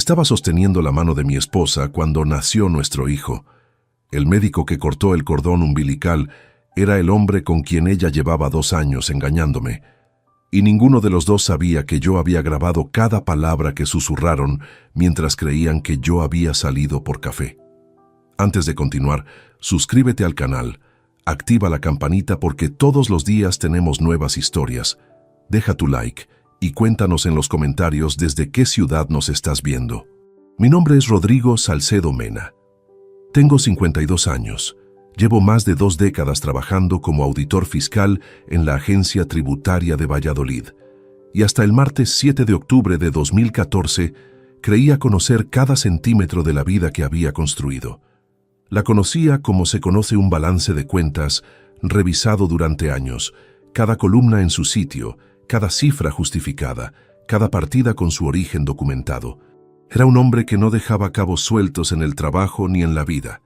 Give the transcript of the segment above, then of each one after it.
Estaba sosteniendo la mano de mi esposa cuando nació nuestro hijo. El médico que cortó el cordón umbilical era el hombre con quien ella llevaba 2 años engañándome, y ninguno de los dos sabía que yo había grabado cada palabra que susurraron mientras creían que yo había salido por café. Antes de continuar, suscríbete al canal, activa la campanita porque todos los días tenemos nuevas historias. Deja tu like y cuéntanos en los comentarios desde qué ciudad nos estás viendo. Mi nombre es Rodrigo Salcedo Mena. Tengo 52 años. Llevo más de 2 décadas trabajando como auditor fiscal en la Agencia Tributaria de Valladolid. Y hasta el martes 7 de octubre de 2014, creía conocer cada centímetro de la vida que había construido. La conocía como se conoce un balance de cuentas, revisado durante años, cada columna en su sitio, cada cifra justificada, cada partida con su origen documentado. Era un hombre que no dejaba cabos sueltos en el trabajo ni en la vida.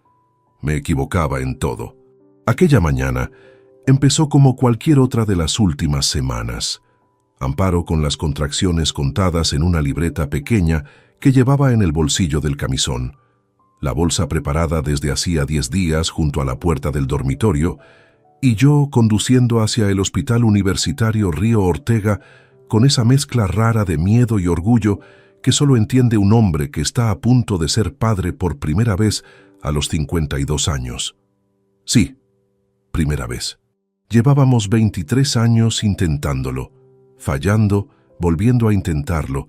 Me equivocaba en todo. Aquella mañana empezó como cualquier otra de las últimas semanas. Amparo con las contracciones contadas en una libreta pequeña que llevaba en el bolsillo del camisón. La bolsa preparada desde hacía 10 días junto a la puerta del dormitorio, y yo conduciendo hacia el Hospital Universitario Río Ortega con esa mezcla rara de miedo y orgullo que solo entiende un hombre que está a punto de ser padre por primera vez a los 52 años. Sí, primera vez. Llevábamos 23 años intentándolo, fallando, volviendo a intentarlo,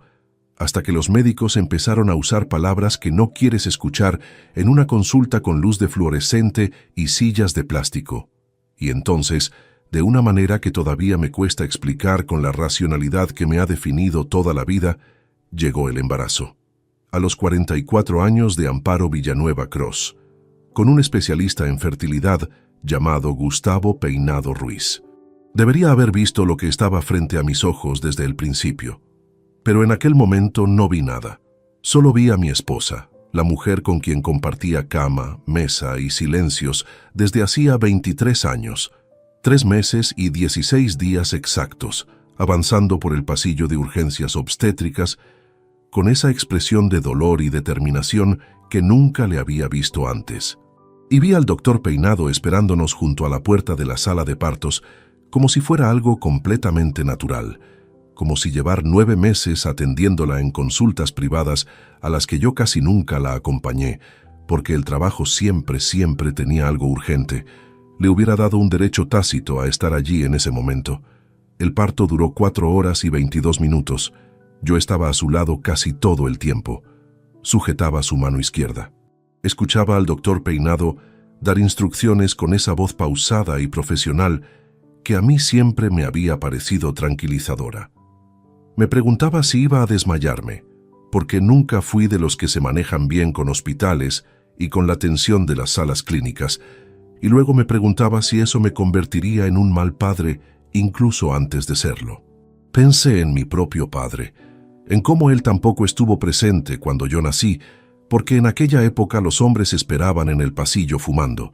hasta que los médicos empezaron a usar palabras que no quieres escuchar en una consulta con luz de fluorescente y sillas de plástico. Y entonces, de una manera que todavía me cuesta explicar con la racionalidad que me ha definido toda la vida, llegó el embarazo. A los 44 años de Amparo Villanueva Cros, con un especialista en fertilidad llamado Gustavo Peinado Ruiz. Debería haber visto lo que estaba frente a mis ojos desde el principio, pero en aquel momento no vi nada. Solo vi a mi esposa, la mujer con quien compartía cama, mesa y silencios desde hacía 23 años, 3 meses y 16 días exactos, avanzando por el pasillo de urgencias obstétricas, con esa expresión de dolor y determinación que nunca le había visto antes. Y vi al doctor Peinado esperándonos junto a la puerta de la sala de partos, como si fuera algo completamente natural, como si llevar 9 meses atendiéndola en consultas privadas a las que yo casi nunca la acompañé, porque el trabajo siempre tenía algo urgente, le hubiera dado un derecho tácito a estar allí en ese momento. El parto duró 4 horas y 22 minutos. Yo estaba a su lado casi todo el tiempo. Sujetaba su mano izquierda. Escuchaba al doctor Peinado dar instrucciones con esa voz pausada y profesional que a mí siempre me había parecido tranquilizadora. Me preguntaba si iba a desmayarme, porque nunca fui de los que se manejan bien con hospitales y con la tensión de las salas clínicas, y luego me preguntaba si eso me convertiría en un mal padre incluso antes de serlo. Pensé en mi propio padre, en cómo él tampoco estuvo presente cuando yo nací, porque en aquella época los hombres esperaban en el pasillo fumando,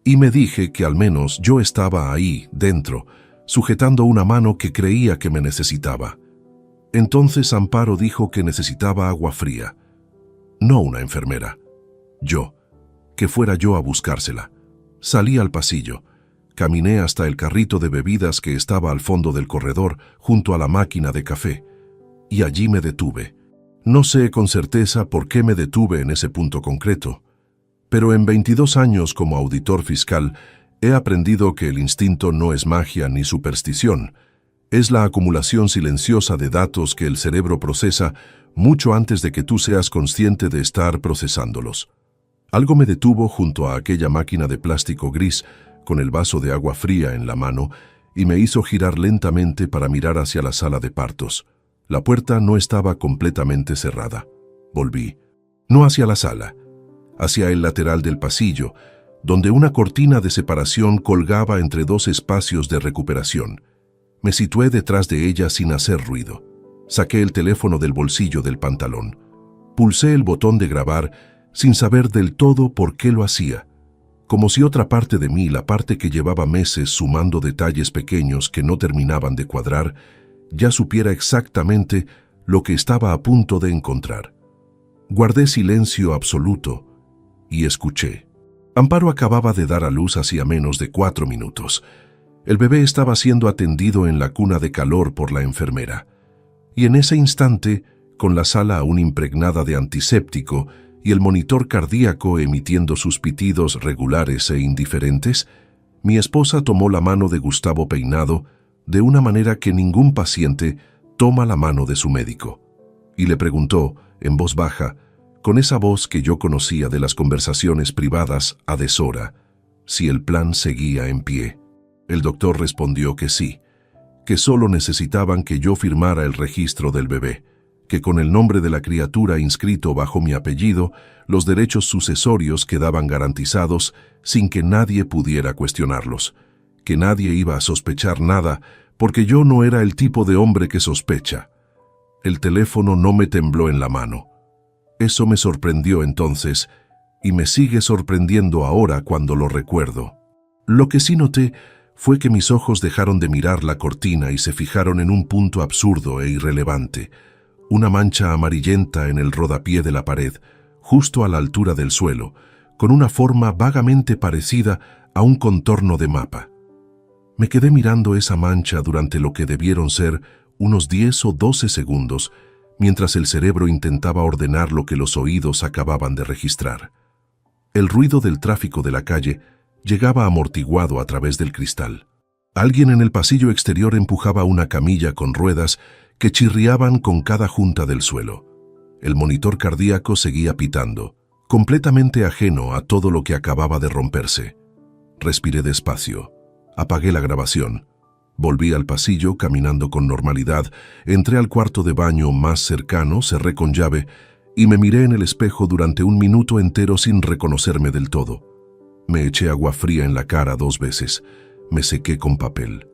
y me dije que al menos yo estaba ahí, dentro, sujetando una mano que creía que me necesitaba. Entonces Amparo dijo que necesitaba agua fría. No una enfermera. Yo. Que fuera yo a buscársela. Salí al pasillo. Caminé hasta el carrito de bebidas que estaba al fondo del corredor, junto a la máquina de café. Y allí me detuve. No sé con certeza por qué me detuve en ese punto concreto, pero en 22 años como auditor fiscal he aprendido que el instinto no es magia ni superstición. Es la acumulación silenciosa de datos que el cerebro procesa mucho antes de que tú seas consciente de estar procesándolos. Algo me detuvo junto a aquella máquina de plástico gris con el vaso de agua fría en la mano y me hizo girar lentamente para mirar hacia la sala de partos. La puerta no estaba completamente cerrada. Volví. No hacia la sala, hacia el lateral del pasillo, donde una cortina de separación colgaba entre 2 espacios de recuperación. Me situé detrás de ella sin hacer ruido. Saqué el teléfono del bolsillo del pantalón. Pulsé el botón de grabar sin saber del todo por qué lo hacía, como si otra parte de mí, la parte que llevaba meses sumando detalles pequeños que no terminaban de cuadrar, ya supiera exactamente lo que estaba a punto de encontrar. Guardé silencio absoluto y escuché. Amparo acababa de dar a luz hacía menos de 4 minutos. El bebé estaba siendo atendido en la cuna de calor por la enfermera. Y en ese instante, con la sala aún impregnada de antiséptico y el monitor cardíaco emitiendo sus pitidos regulares e indiferentes, mi esposa tomó la mano de Gustavo Peinado de una manera que ningún paciente toma la mano de su médico, y le preguntó, en voz baja, con esa voz que yo conocía de las conversaciones privadas a deshora, si el plan seguía en pie. El doctor respondió que sí, que solo necesitaban que yo firmara el registro del bebé, que con el nombre de la criatura inscrito bajo mi apellido, los derechos sucesorios quedaban garantizados sin que nadie pudiera cuestionarlos, que nadie iba a sospechar nada, porque yo no era el tipo de hombre que sospecha. El teléfono no me tembló en la mano. Eso me sorprendió entonces, y me sigue sorprendiendo ahora cuando lo recuerdo. Lo que sí noté fue que mis ojos dejaron de mirar la cortina y se fijaron en un punto absurdo e irrelevante, una mancha amarillenta en el rodapié de la pared, justo a la altura del suelo, con una forma vagamente parecida a un contorno de mapa. Me quedé mirando esa mancha durante lo que debieron ser unos 10 o 12 segundos, mientras el cerebro intentaba ordenar lo que los oídos acababan de registrar. El ruido del tráfico de la calle llegaba amortiguado a través del cristal. Alguien en el pasillo exterior empujaba una camilla con ruedas que chirriaban con cada junta del suelo. El monitor cardíaco seguía pitando, completamente ajeno a todo lo que acababa de romperse. Respiré despacio. Apagué la grabación. Volví al pasillo caminando con normalidad, entré al cuarto de baño más cercano, cerré con llave y me miré en el espejo durante un minuto entero sin reconocerme del todo. Me eché agua fría en la cara 2 veces, me sequé con papel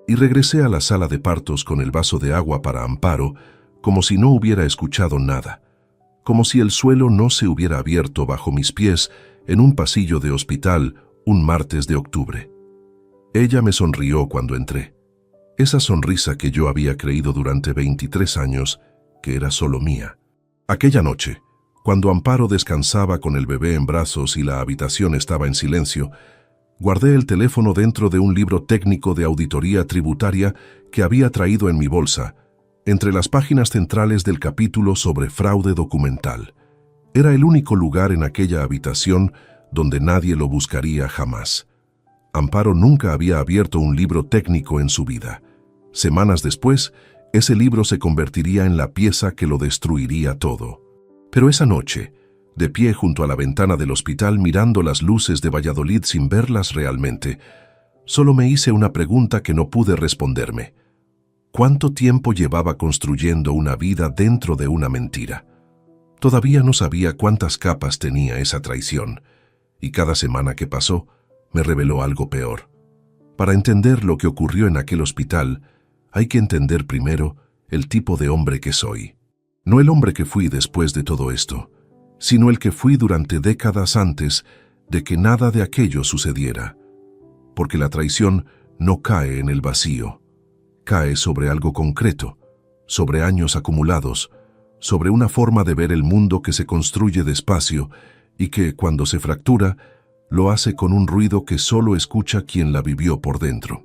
y regresé a la sala de partos con el vaso de agua para Amparo, como si no hubiera escuchado nada, como si el suelo no se hubiera abierto bajo mis pies en un pasillo de hospital un martes de octubre. Ella me sonrió cuando entré. Esa sonrisa que yo había creído durante 23 años que era solo mía. Aquella noche, cuando Amparo descansaba con el bebé en brazos y la habitación estaba en silencio, guardé el teléfono dentro de un libro técnico de auditoría tributaria que había traído en mi bolsa, entre las páginas centrales del capítulo sobre fraude documental. Era el único lugar en aquella habitación donde nadie lo buscaría jamás. Amparo nunca había abierto un libro técnico en su vida. Semanas después, ese libro se convertiría en la pieza que lo destruiría todo. Pero esa noche, de pie junto a la ventana del hospital mirando las luces de Valladolid sin verlas realmente, solo me hice una pregunta que no pude responderme. ¿Cuánto tiempo llevaba construyendo una vida dentro de una mentira? Todavía no sabía cuántas capas tenía esa traición, y cada semana que pasó me reveló algo peor. Para entender lo que ocurrió en aquel hospital, hay que entender primero el tipo de hombre que soy. No el hombre que fui después de todo esto, sino el que fui durante décadas antes de que nada de aquello sucediera. Porque la traición no cae en el vacío, cae sobre algo concreto, sobre años acumulados, sobre una forma de ver el mundo que se construye despacio y que, cuando se fractura, lo hace con un ruido que solo escucha quien la vivió por dentro.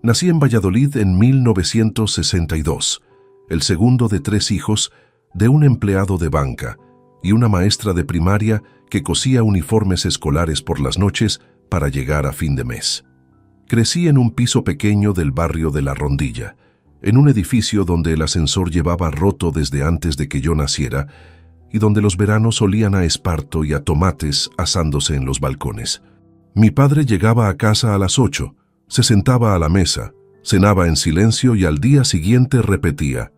Nací en Valladolid en 1962, el segundo de 3 hijos de un empleado de banca y una maestra de primaria que cosía uniformes escolares por las noches para llegar a fin de mes. Crecí en un piso pequeño del barrio de La Rondilla, en un edificio donde el ascensor llevaba roto desde antes de que yo naciera y donde los veranos olían a esparto y a tomates asándose en los balcones. Mi padre llegaba a casa a las 8, se sentaba a la mesa, cenaba en silencio y al día siguiente repetía.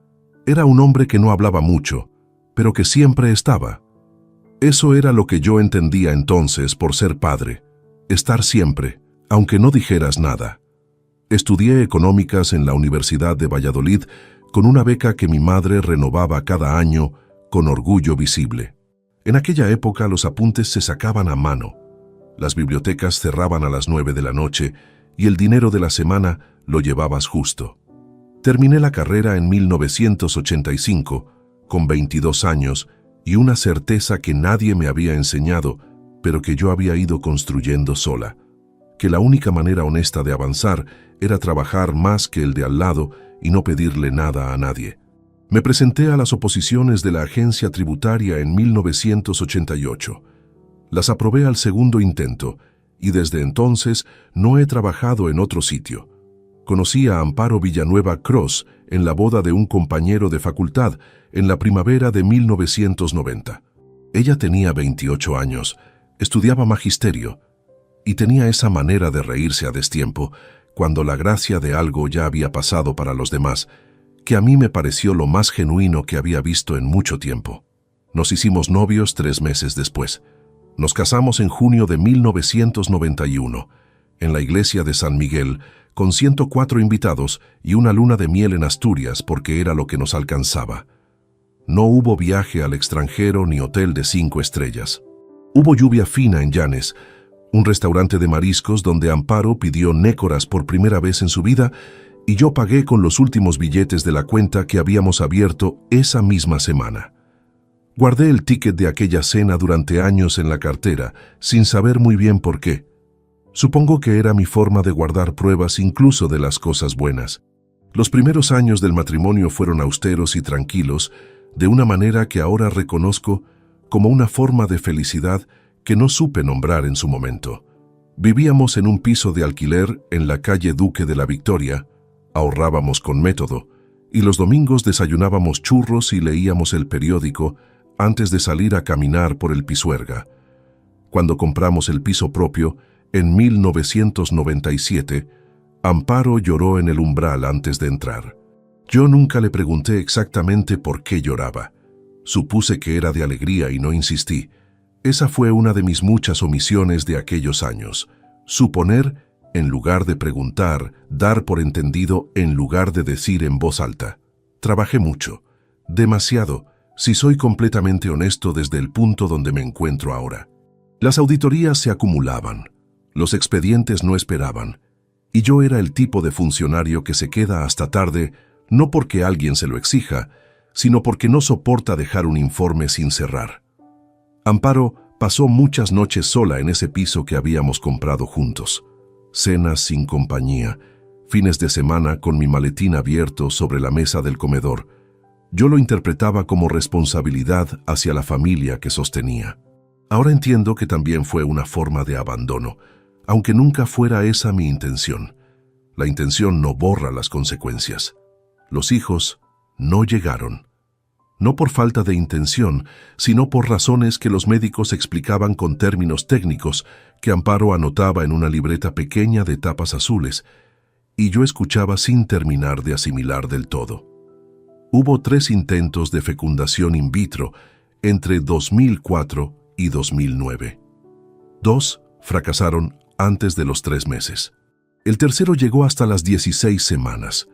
Era un hombre que no hablaba mucho, pero que siempre estaba. Eso era lo que yo entendía entonces por ser padre, estar siempre, aunque no dijeras nada. Estudié económicas en la Universidad de Valladolid con una beca que mi madre renovaba cada año con orgullo visible. En aquella época los apuntes se sacaban a mano. Las bibliotecas cerraban a las 9 de la noche y el dinero de la semana lo llevabas justo. Terminé la carrera en 1985, con 22 años, y una certeza que nadie me había enseñado, pero que yo había ido construyendo sola, que la única manera honesta de avanzar era trabajar más que el de al lado y no pedirle nada a nadie. Me presenté a las oposiciones de la agencia tributaria en 1988. Las aprobé al segundo intento y desde entonces no he trabajado en otro sitio. Conocí a Amparo Villanueva Cross en la boda de un compañero de facultad en la primavera de 1990. Ella tenía 28 años, estudiaba magisterio y tenía esa manera de reírse a destiempo cuando la gracia de algo ya había pasado para los demás, que a mí me pareció lo más genuino que había visto en mucho tiempo. Nos hicimos novios 3 meses después. Nos casamos en junio de 1991, en la iglesia de San Miguel, con 104 invitados y una luna de miel en Asturias porque era lo que nos alcanzaba. No hubo viaje al extranjero ni hotel de 5 estrellas. Hubo lluvia fina en Llanes, un restaurante de mariscos donde Amparo pidió nécoras por primera vez en su vida y yo pagué con los últimos billetes de la cuenta que habíamos abierto esa misma semana. Guardé el ticket de aquella cena durante años en la cartera, sin saber muy bien por qué. Supongo que era mi forma de guardar pruebas incluso de las cosas buenas. Los primeros años del matrimonio fueron austeros y tranquilos, de una manera que ahora reconozco como una forma de felicidad que no supe nombrar en su momento. Vivíamos en un piso de alquiler en la calle Duque de la Victoria, ahorrábamos con método, y los domingos desayunábamos churros y leíamos el periódico antes de salir a caminar por el Pisuerga. Cuando compramos el piso propio, en 1997, Amparo lloró en el umbral antes de entrar. Yo nunca le pregunté exactamente por qué lloraba. Supuse que era de alegría y no insistí. Esa fue una de mis muchas omisiones de aquellos años. Suponer en lugar de preguntar, dar por entendido en lugar de decir en voz alta. Trabajé mucho, demasiado, si soy completamente honesto desde el punto donde me encuentro ahora. Las auditorías se acumulaban, los expedientes no esperaban, y yo era el tipo de funcionario que se queda hasta tarde no porque alguien se lo exija, sino porque no soporta dejar un informe sin cerrar. Amparo pasó muchas noches sola en ese piso que habíamos comprado juntos. Cenas sin compañía, fines de semana con mi maletín abierto sobre la mesa del comedor. Yo lo interpretaba como responsabilidad hacia la familia que sostenía. Ahora entiendo que también fue una forma de abandono, aunque nunca fuera esa mi intención. La intención no borra las consecuencias. Los hijos no llegaron. No por falta de intención, sino por razones que los médicos explicaban con términos técnicos que Amparo anotaba en una libreta pequeña de tapas azules, y yo escuchaba sin terminar de asimilar del todo. Hubo 3 intentos de fecundación in vitro entre 2004 y 2009. 2 fracasaron antes de los 3 meses. El tercero llegó hasta las 16 semanas.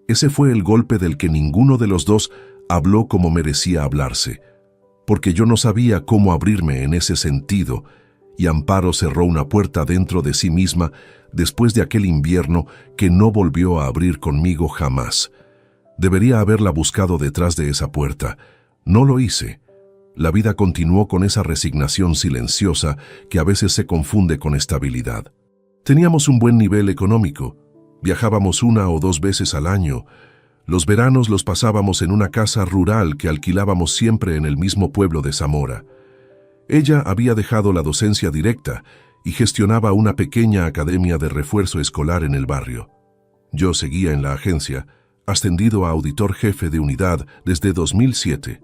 Ese fue el golpe del que ninguno de los dos habló como merecía hablarse, porque yo no sabía cómo abrirme en ese sentido, y Amparo cerró una puerta dentro de sí misma después de aquel invierno que no volvió a abrir conmigo jamás. Debería haberla buscado detrás de esa puerta. No lo hice. La vida continuó con esa resignación silenciosa que a veces se confunde con estabilidad. Teníamos un buen nivel económico. Viajábamos 1 o 2 veces al año. Los veranos los pasábamos en una casa rural que alquilábamos siempre en el mismo pueblo de Zamora. Ella había dejado la docencia directa y gestionaba una pequeña academia de refuerzo escolar en el barrio. Yo seguía en la agencia, ascendido a auditor jefe de unidad desde 2007.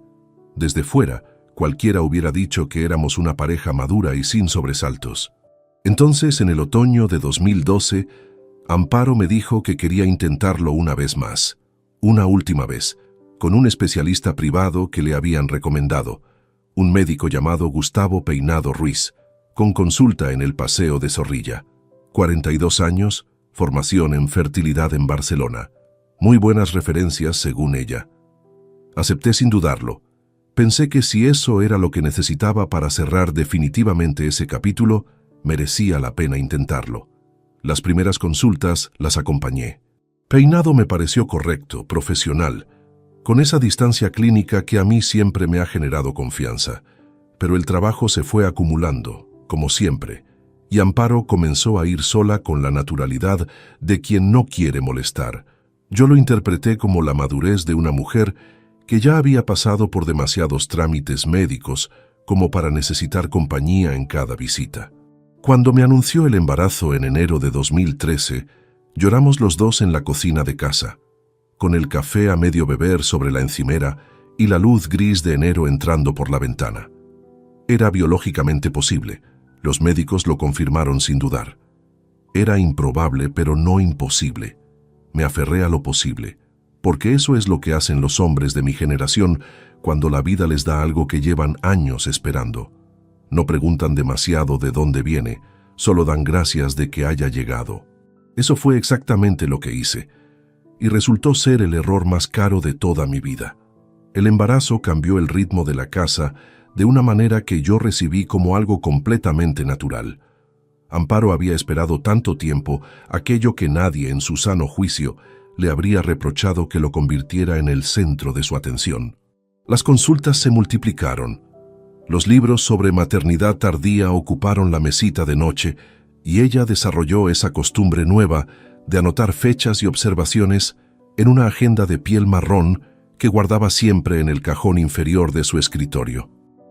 Desde fuera, cualquiera hubiera dicho que éramos una pareja madura y sin sobresaltos. Entonces, en el otoño de 2012, Amparo me dijo que quería intentarlo una vez más, una última vez, con un especialista privado que le habían recomendado, un médico llamado Gustavo Peinado Ruiz, con consulta en el Paseo de Zorrilla. 42 años, formación en fertilidad en Barcelona. Muy buenas referencias según ella. Acepté sin dudarlo. Pensé que si eso era lo que necesitaba para cerrar definitivamente ese capítulo, merecía la pena intentarlo. Las primeras consultas las acompañé. Peinado me pareció correcto, profesional. con esa distancia clínica que a mí siempre me ha generado confianza. Pero el trabajo se fue acumulando, como siempre, y Amparo comenzó a ir sola con la naturalidad de quien no quiere molestar. Yo lo interpreté como la madurez de una mujer que ya había pasado por demasiados trámites médicos como para necesitar compañía en cada visita. Cuando me anunció el embarazo en enero de 2013, lloramos los dos en la cocina de casa, con el café a medio beber sobre la encimera y la luz gris de enero entrando por la ventana. Era biológicamente posible, los médicos lo confirmaron sin dudar. Era improbable, pero no imposible. Me aferré a lo posible, porque eso es lo que hacen los hombres de mi generación cuando la vida les da algo que llevan años esperando. No preguntan demasiado de dónde viene, solo dan gracias de que haya llegado. Eso fue exactamente lo que hice, y resultó ser el error más caro de toda mi vida. El embarazo cambió el ritmo de la casa de una manera que yo recibí como algo completamente natural. Amparo había esperado tanto tiempo aquello que nadie en su sano juicio le habría reprochado que lo convirtiera en el centro de su atención. Las consultas se multiplicaron. Los libros sobre maternidad tardía ocuparon la mesita de noche y ella desarrolló esa costumbre nueva de anotar fechas y observaciones en una agenda de piel marrón que guardaba siempre en el cajón inferior de su escritorio.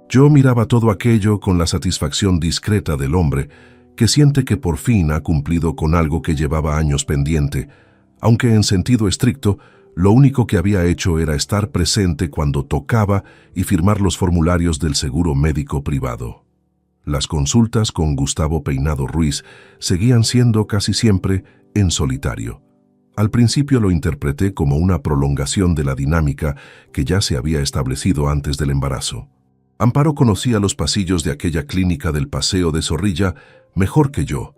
Yo miraba todo aquello con la satisfacción discreta del hombre que siente que por fin ha cumplido con algo que llevaba años pendiente, aunque en sentido estricto, lo único que había hecho era estar presente cuando tocaba y firmar los formularios del seguro médico privado. Las consultas con Gustavo Peinado Ruiz seguían siendo casi siempre en solitario. Al principio lo interpreté como una prolongación de la dinámica que ya se había establecido antes del embarazo. Amparo conocía los pasillos de aquella clínica del Paseo de Zorrilla mejor que yo.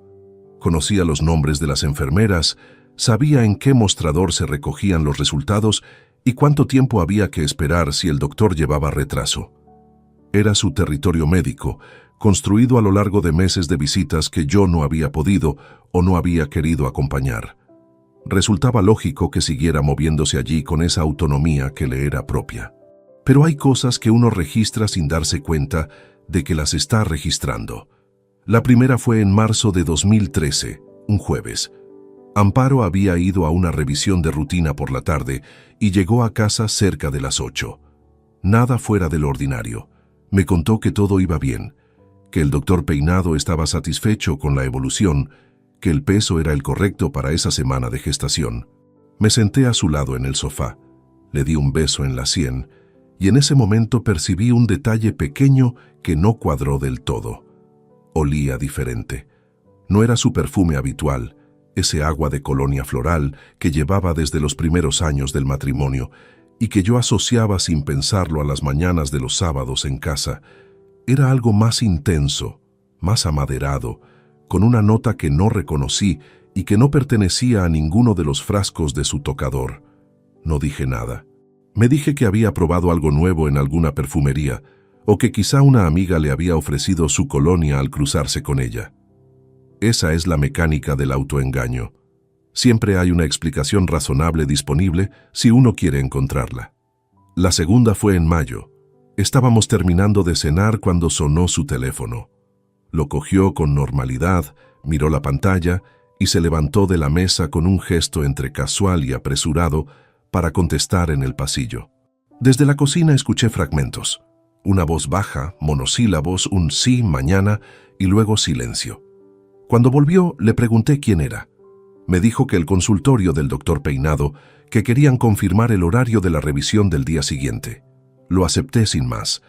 Conocía los nombres de las enfermeras, sabía en qué mostrador se recogían los resultados y cuánto tiempo había que esperar si el doctor llevaba retraso. Era su territorio médico, construido a lo largo de meses de visitas que yo no había podido o no había querido acompañar. Resultaba lógico que siguiera moviéndose allí con esa autonomía que le era propia. Pero hay cosas que uno registra sin darse cuenta de que las está registrando. La primera fue en marzo de 2013, un jueves. Amparo había ido a una revisión de rutina por la tarde y llegó a casa cerca de las 8. Nada fuera del ordinario. Me contó que todo iba bien, que el doctor Peinado estaba satisfecho con la evolución, que el peso era el correcto para esa semana de gestación. Me senté a su lado en el sofá, le di un beso en la sien y en ese momento percibí un detalle pequeño que no cuadró del todo. Olía diferente. No era su perfume habitual, ese agua de colonia floral que llevaba desde los primeros años del matrimonio y que yo asociaba sin pensarlo a las mañanas de los sábados en casa. Era algo más intenso, más amaderado, con una nota que no reconocí y que no pertenecía a ninguno de los frascos de su tocador. No dije nada. Me dije que había probado algo nuevo en alguna perfumería, o que quizá una amiga le había ofrecido su colonia al cruzarse con ella. Esa es la mecánica del autoengaño. Siempre hay una explicación razonable disponible si uno quiere encontrarla. La segunda fue en mayo. Estábamos terminando de cenar cuando sonó su teléfono. Lo cogió con normalidad, miró la pantalla y se levantó de la mesa con un gesto entre casual y apresurado para contestar en el pasillo. Desde la cocina escuché fragmentos. Una voz baja, monosílabos, un sí, mañana y luego silencio. Cuando volvió, le pregunté quién era. Me dijo que el consultorio del doctor Peinado, que querían confirmar el horario de la revisión del día siguiente. Lo acepté sin más.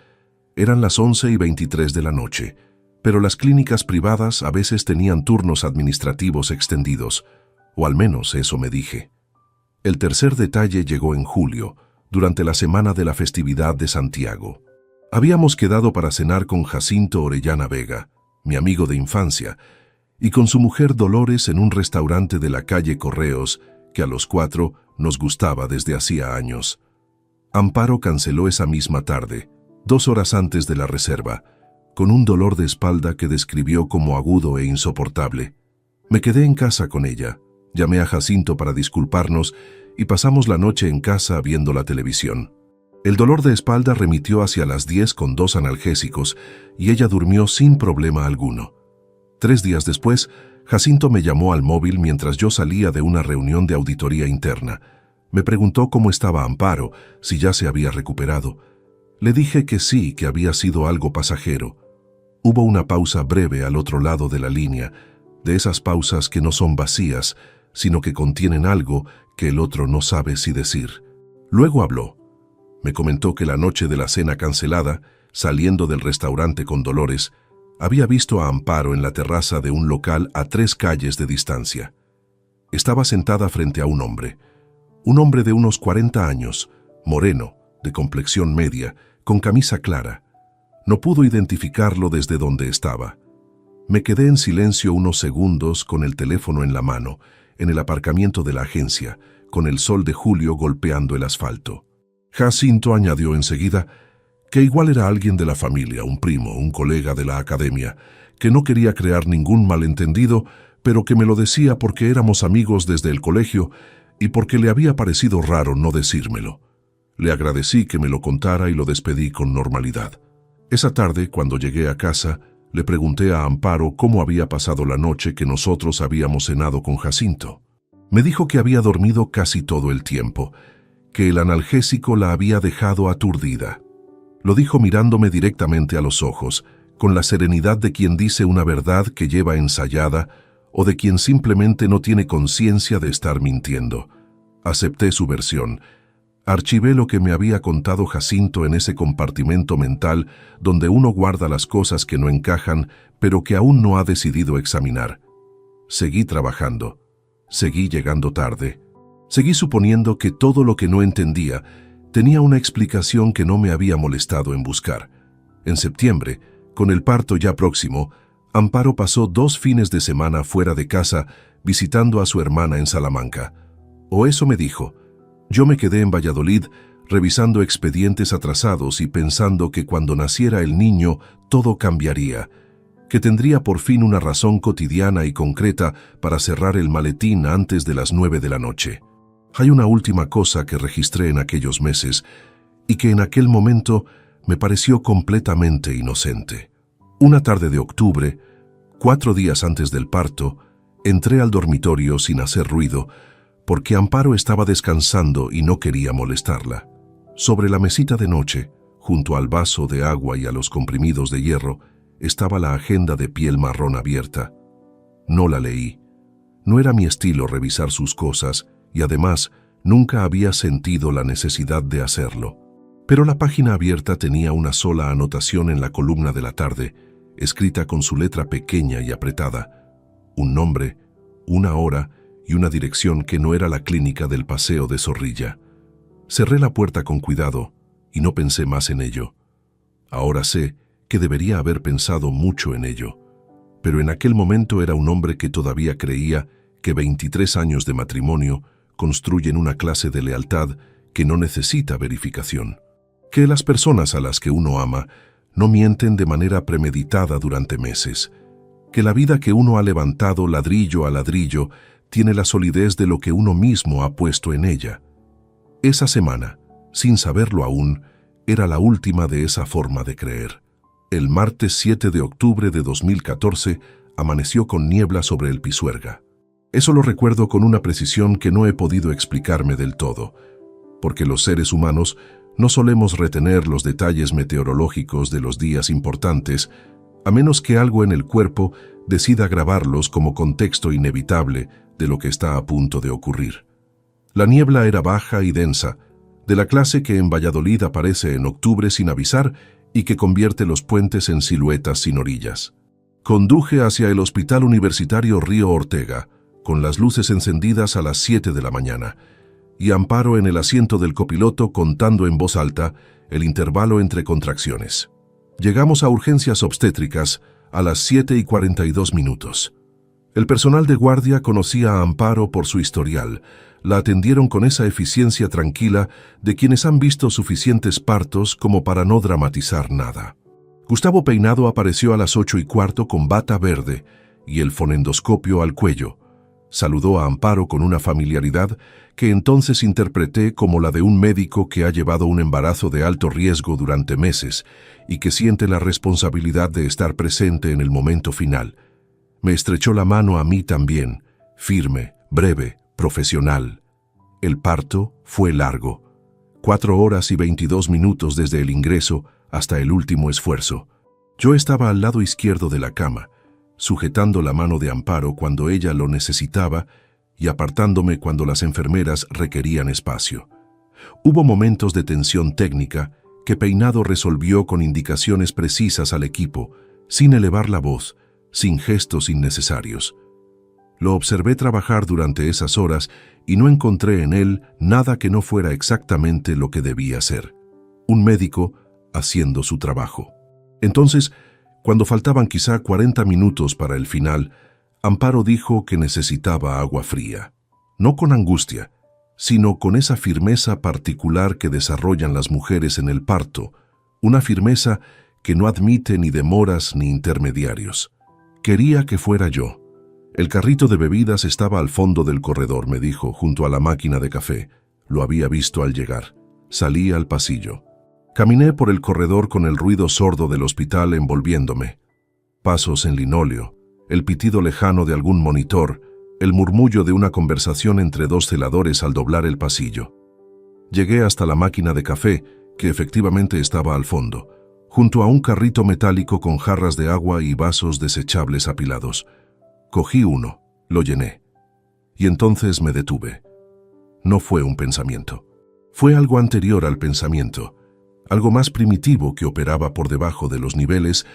Eran las 11:23 de la noche, pero las clínicas privadas a veces tenían turnos administrativos extendidos, o al menos eso me dije. El tercer detalle llegó en julio, durante la semana de la festividad de Santiago. Habíamos quedado para cenar con Jacinto Orellana Vega, mi amigo de infancia, y con su mujer Dolores en un restaurante de la calle Correos, que a los 4 nos gustaba desde hacía años. Amparo canceló esa misma tarde, 2 horas antes de la reserva, con un dolor de espalda que describió como agudo e insoportable. Me quedé en casa con ella. Llamé a Jacinto para disculparnos y pasamos la noche en casa viendo la televisión. El dolor de espalda remitió hacia las 10 con 2 analgésicos y ella durmió sin problema alguno. 3 días después, Jacinto me llamó al móvil mientras yo salía de una reunión de auditoría interna. Me preguntó cómo estaba Amparo, si ya se había recuperado. Le dije que sí, que había sido algo pasajero. Hubo una pausa breve al otro lado de la línea, de esas pausas que no son vacías, sino que contienen algo que el otro no sabe si decir. Luego habló. Me comentó que la noche de la cena cancelada, saliendo del restaurante con Dolores, había visto a Amparo en la terraza de un local a 3 calles de distancia. Estaba sentada frente a un hombre de unos 40 años, moreno, de complexión media, con camisa clara. No pudo identificarlo desde donde estaba. Me quedé en silencio unos segundos con el teléfono en la mano, en el aparcamiento de la agencia, con el sol de julio golpeando el asfalto. Jacinto añadió enseguida que igual era alguien de la familia, un primo, un colega de la academia, que no quería crear ningún malentendido, pero que me lo decía porque éramos amigos desde el colegio y porque le había parecido raro no decírmelo. Le agradecí que me lo contara y lo despedí con normalidad. Esa tarde, cuando llegué a casa, le pregunté a Amparo cómo había pasado la noche que nosotros habíamos cenado con Jacinto. Me dijo que había dormido casi todo el tiempo, que el analgésico la había dejado aturdida. Lo dijo mirándome directamente a los ojos, con la serenidad de quien dice una verdad que lleva ensayada o de quien simplemente no tiene conciencia de estar mintiendo. Acepté su versión. Archivé lo que me había contado Jacinto en ese compartimento mental donde uno guarda las cosas que no encajan, pero que aún no ha decidido examinar. Seguí trabajando. Seguí llegando tarde. Seguí suponiendo que todo lo que no entendía tenía una explicación que no me había molestado en buscar. En septiembre, con el parto ya próximo, Amparo pasó 2 fines de semana fuera de casa visitando a su hermana en Salamanca. O eso me dijo. Yo me quedé en Valladolid revisando expedientes atrasados y pensando que cuando naciera el niño todo cambiaría, que tendría por fin una razón cotidiana y concreta para cerrar el maletín antes de las 9 de la noche. Hay una última cosa que registré en aquellos meses y que en aquel momento me pareció completamente inocente. Una tarde de octubre, 4 días antes del parto, entré al dormitorio sin hacer ruido porque Amparo estaba descansando y no quería molestarla. Sobre la mesita de noche, junto al vaso de agua y a los comprimidos de hierro, estaba la agenda de piel marrón abierta. No la leí. No era mi estilo revisar sus cosas y además nunca había sentido la necesidad de hacerlo. Pero la página abierta tenía una sola anotación en la columna de la tarde, escrita con su letra pequeña y apretada. Un nombre, una hora y una dirección que no era la clínica del Paseo de Zorrilla. Cerré la puerta con cuidado y no pensé más en ello. Ahora sé que debería haber pensado mucho en ello, pero en aquel momento era un hombre que todavía creía que 23 años de matrimonio construyen una clase de lealtad que no necesita verificación, que las personas a las que uno ama no mienten de manera premeditada durante meses, que la vida que uno ha levantado ladrillo a ladrillo tiene la solidez de lo que uno mismo ha puesto en ella. Esa semana, sin saberlo aún, era la última de esa forma de creer. El martes 7 de octubre de 2014 amaneció con niebla sobre el Pisuerga. Eso lo recuerdo con una precisión que no he podido explicarme del todo, porque los seres humanos no solemos retener los detalles meteorológicos de los días importantes, a menos que algo en el cuerpo decida grabarlos como contexto inevitable de lo que está a punto de ocurrir. La niebla era baja y densa, de la clase que en Valladolid aparece en octubre sin avisar y que convierte los puentes en siluetas sin orillas. Conduje hacia el Hospital Universitario Río Ortega, con las luces encendidas a las 7 de la mañana, y Amparo en el asiento del copiloto contando en voz alta el intervalo entre contracciones. Llegamos a urgencias obstétricas a las 7:42. El personal de guardia conocía a Amparo por su historial. La atendieron con esa eficiencia tranquila de quienes han visto suficientes partos como para no dramatizar nada. Gustavo Peinado apareció a las 8:15 con bata verde y el fonendoscopio al cuello. Saludó a Amparo con una familiaridad que entonces interpreté como la de un médico que ha llevado un embarazo de alto riesgo durante meses y que siente la responsabilidad de estar presente en el momento final. Me estrechó la mano a mí también, firme, breve, profesional. El parto fue largo. 4 horas y 22 minutos desde el ingreso hasta el último esfuerzo. Yo estaba al lado izquierdo de la cama, sujetando la mano de Amparo cuando ella lo necesitaba y apartándome cuando las enfermeras requerían espacio. Hubo momentos de tensión técnica que Peinado resolvió con indicaciones precisas al equipo, sin elevar la voz, sin gestos innecesarios. Lo observé trabajar durante esas horas y no encontré en él nada que no fuera exactamente lo que debía ser. Un médico haciendo su trabajo. Entonces, cuando faltaban quizá 40 minutos para el final, Amparo dijo que necesitaba agua fría. No con angustia, sino con esa firmeza particular que desarrollan las mujeres en el parto, una firmeza que no admite ni demoras ni intermediarios. Quería que fuera yo. El carrito de bebidas estaba al fondo del corredor, me dijo, junto a la máquina de café. Lo había visto al llegar. Salí al pasillo. Caminé por el corredor con el ruido sordo del hospital envolviéndome. Pasos en linóleo, el pitido lejano de algún monitor, el murmullo de una conversación entre 2 celadores al doblar el pasillo. Llegué hasta la máquina de café, que efectivamente estaba al fondo, junto a un carrito metálico con jarras de agua y vasos desechables apilados. Cogí uno, lo llené. Y entonces me detuve. No fue un pensamiento. Fue algo anterior al pensamiento, algo más primitivo que operaba por debajo de los niveles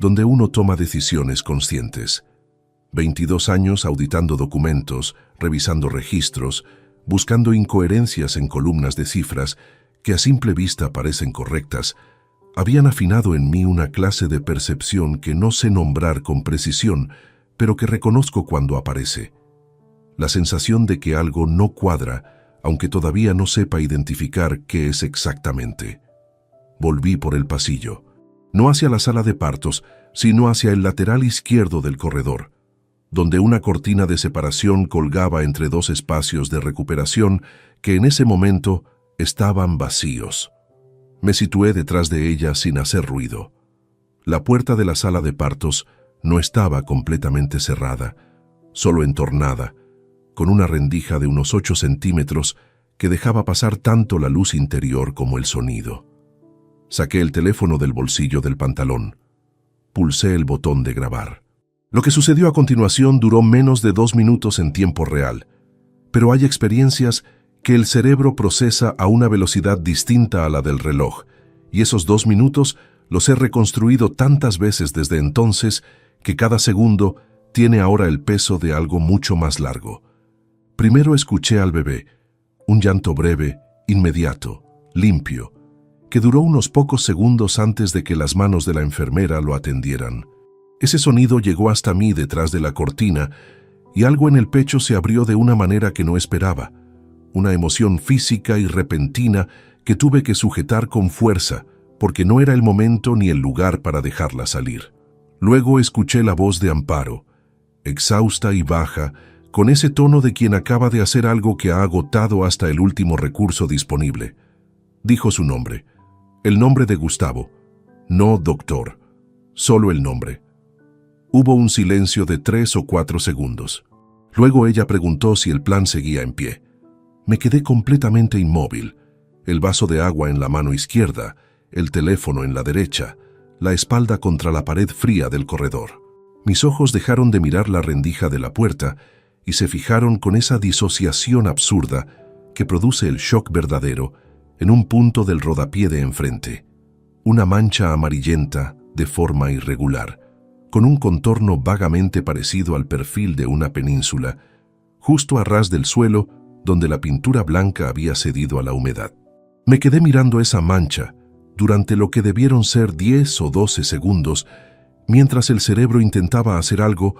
donde uno toma decisiones conscientes. 22 años auditando documentos, revisando registros, buscando incoherencias en columnas de cifras que a simple vista parecen correctas, habían afinado en mí una clase de percepción que no sé nombrar con precisión, pero que reconozco cuando aparece. La sensación de que algo no cuadra, aunque todavía no sepa identificar qué es exactamente. Volví por el pasillo, no hacia la sala de partos, sino hacia el lateral izquierdo del corredor, donde una cortina de separación colgaba entre 2 espacios de recuperación que en ese momento estaban vacíos. Me situé detrás de ella sin hacer ruido. La puerta de la sala de partos no estaba completamente cerrada, solo entornada, con una rendija de unos 8 centímetros que dejaba pasar tanto la luz interior como el sonido. Saqué el teléfono del bolsillo del pantalón. Pulsé el botón de grabar. Lo que sucedió a continuación duró menos de 2 minutos en tiempo real, pero hay experiencias que el cerebro procesa a una velocidad distinta a la del reloj, y esos 2 minutos los he reconstruido tantas veces desde entonces que cada segundo tiene ahora el peso de algo mucho más largo. Primero escuché al bebé, un llanto breve, inmediato, limpio, que duró unos pocos segundos antes de que las manos de la enfermera lo atendieran. Ese sonido llegó hasta mí detrás de la cortina y algo en el pecho se abrió de una manera que no esperaba, una emoción física y repentina que tuve que sujetar con fuerza porque no era el momento ni el lugar para dejarla salir. Luego escuché la voz de Amparo, exhausta y baja, con ese tono de quien acaba de hacer algo que ha agotado hasta el último recurso disponible. Dijo su nombre, el nombre de Gustavo, no doctor, solo el nombre. Hubo un silencio de 3 o 4 segundos. Luego ella preguntó si el plan seguía en pie. Me quedé completamente inmóvil, el vaso de agua en la mano izquierda, el teléfono en la derecha, la espalda contra la pared fría del corredor. Mis ojos dejaron de mirar la rendija de la puerta y se fijaron con esa disociación absurda que produce el shock verdadero en un punto del rodapié de enfrente. Una mancha amarillenta de forma irregular, con un contorno vagamente parecido al perfil de una península, justo a ras del suelo donde la pintura blanca había cedido a la humedad. Me quedé mirando esa mancha durante lo que debieron ser 10 o 12 segundos, mientras el cerebro intentaba hacer algo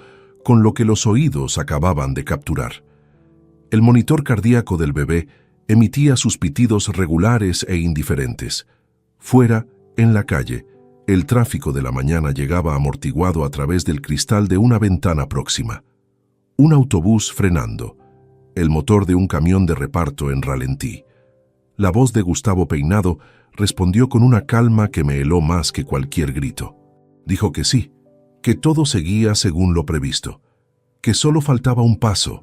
con lo que los oídos acababan de capturar. El monitor cardíaco del bebé emitía sus pitidos regulares e indiferentes. Fuera, en la calle, el tráfico de la mañana llegaba amortiguado a través del cristal de una ventana próxima. Un autobús frenando. El motor de un camión de reparto en ralentí. La voz de Gustavo Peinado respondió con una calma que me heló más que cualquier grito. Dijo que sí, que todo seguía según lo previsto, que solo faltaba un paso,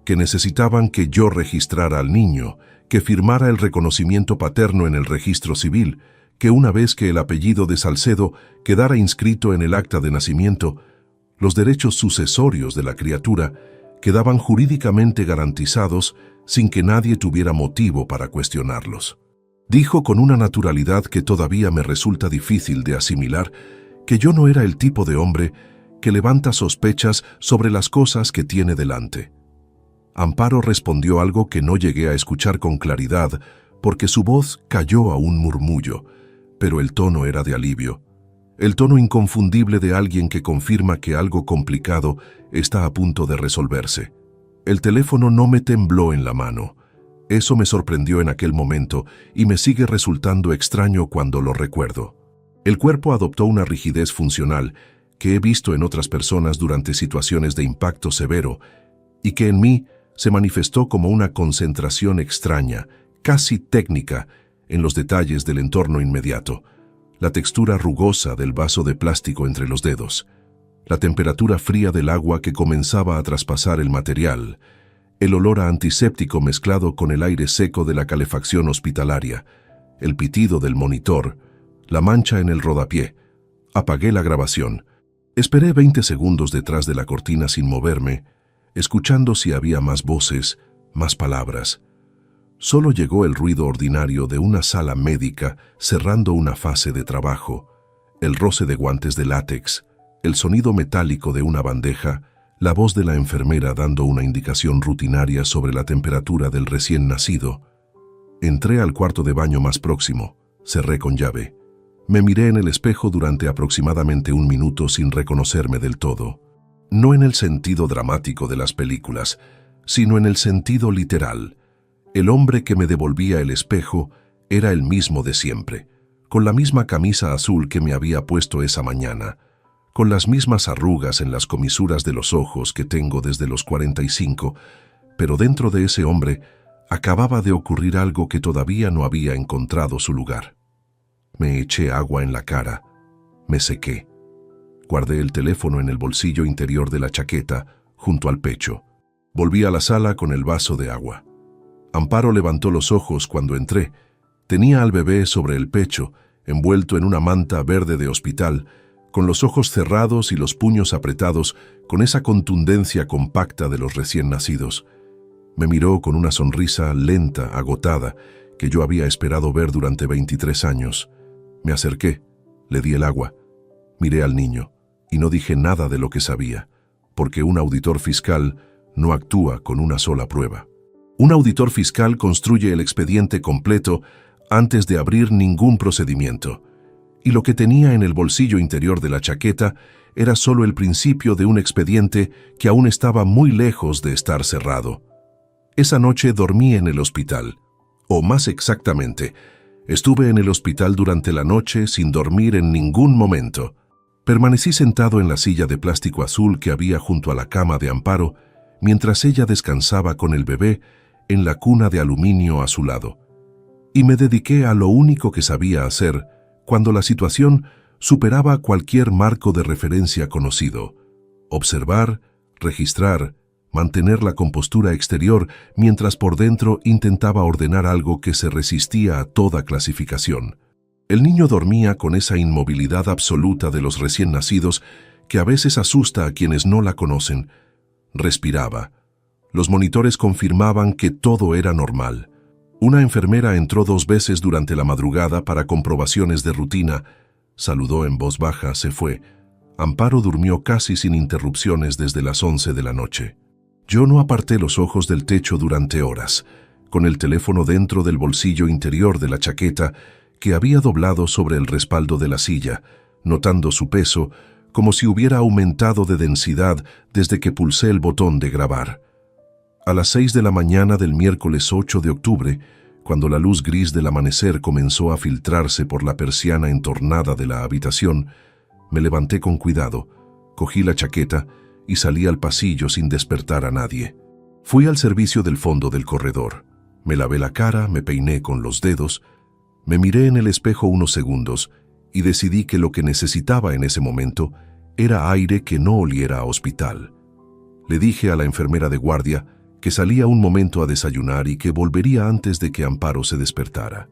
que necesitaban que yo registrara al niño, que firmara el reconocimiento paterno en el registro civil, que una vez que el apellido de Salcedo quedara inscrito en el acta de nacimiento, los derechos sucesorios de la criatura quedaban jurídicamente garantizados sin que nadie tuviera motivo para cuestionarlos. Dijo con una naturalidad que todavía me resulta difícil de asimilar que yo no era el tipo de hombre que levanta sospechas sobre las cosas que tiene delante. Amparo respondió algo que no llegué a escuchar con claridad porque su voz cayó a un murmullo, pero el tono era de alivio. El tono inconfundible de alguien que confirma que algo complicado está a punto de resolverse. El teléfono no me tembló en la mano. Eso me sorprendió en aquel momento y me sigue resultando extraño cuando lo recuerdo. El cuerpo adoptó una rigidez funcional que he visto en otras personas durante situaciones de impacto severo y que en mí se manifestó como una concentración extraña, casi técnica, en los detalles del entorno inmediato. La textura rugosa del vaso de plástico entre los dedos, la temperatura fría del agua que comenzaba a traspasar el material, el olor a antiséptico mezclado con el aire seco de la calefacción hospitalaria, el pitido del monitor, la mancha en el rodapié. Apagué la grabación. Esperé 20 segundos detrás de la cortina sin moverme, escuchando si había más voces, más palabras. Solo llegó el ruido ordinario de una sala médica cerrando una fase de trabajo, el roce de guantes de látex, el sonido metálico de una bandeja, la voz de la enfermera dando una indicación rutinaria sobre la temperatura del recién nacido. Entré al cuarto de baño más próximo, cerré con llave. Me miré en el espejo durante aproximadamente 1 minuto sin reconocerme del todo. No en el sentido dramático de las películas, sino en el sentido literal. El hombre que me devolvía el espejo era el mismo de siempre, con la misma camisa azul que me había puesto esa mañana, con las mismas arrugas en las comisuras de los ojos que tengo desde los 45, pero dentro de ese hombre acababa de ocurrir algo que todavía no había encontrado su lugar. Me eché agua en la cara, me sequé. Guardé el teléfono en el bolsillo interior de la chaqueta, junto al pecho. Volví a la sala con el vaso de agua. Amparo levantó los ojos cuando entré. Tenía al bebé sobre el pecho, envuelto en una manta verde de hospital, con los ojos cerrados y los puños apretados, con esa contundencia compacta de los recién nacidos. Me miró con una sonrisa lenta, agotada, que yo había esperado ver durante 23 años. Me acerqué, le di el agua, miré al niño y no dije nada de lo que sabía, porque un auditor fiscal no actúa con una sola prueba. Un auditor fiscal construye el expediente completo antes de abrir ningún procedimiento, y lo que tenía en el bolsillo interior de la chaqueta era solo el principio de un expediente que aún estaba muy lejos de estar cerrado. Esa noche dormí en el hospital, o más exactamente, estuve en el hospital durante la noche sin dormir en ningún momento. Permanecí sentado en la silla de plástico azul que había junto a la cama de Amparo, mientras ella descansaba con el bebé en la cuna de aluminio a su lado. Y me dediqué a lo único que sabía hacer cuando la situación superaba cualquier marco de referencia conocido: observar, registrar, mantener la compostura exterior mientras por dentro intentaba ordenar algo que se resistía a toda clasificación. El niño dormía con esa inmovilidad absoluta de los recién nacidos que a veces asusta a quienes no la conocen. Respiraba. Los monitores confirmaban que todo era normal. Una enfermera entró 2 veces durante la madrugada para comprobaciones de rutina. Saludó en voz baja, se fue. Amparo durmió casi sin interrupciones desde las 11 de la noche. Yo no aparté los ojos del techo durante horas, con el teléfono dentro del bolsillo interior de la chaqueta que había doblado sobre el respaldo de la silla, notando su peso como si hubiera aumentado de densidad desde que pulsé el botón de grabar. A las 6 de la mañana del miércoles 8 de octubre, cuando la luz gris del amanecer comenzó a filtrarse por la persiana entornada de la habitación, me levanté con cuidado, cogí la chaqueta y salí al pasillo sin despertar a nadie. Fui al servicio del fondo del corredor. Me lavé la cara, me peiné con los dedos, me miré en el espejo unos segundos y decidí que lo que necesitaba en ese momento era aire que no oliera a hospital. Le dije a la enfermera de guardia que salía un momento a desayunar y que volvería antes de que Amparo se despertara.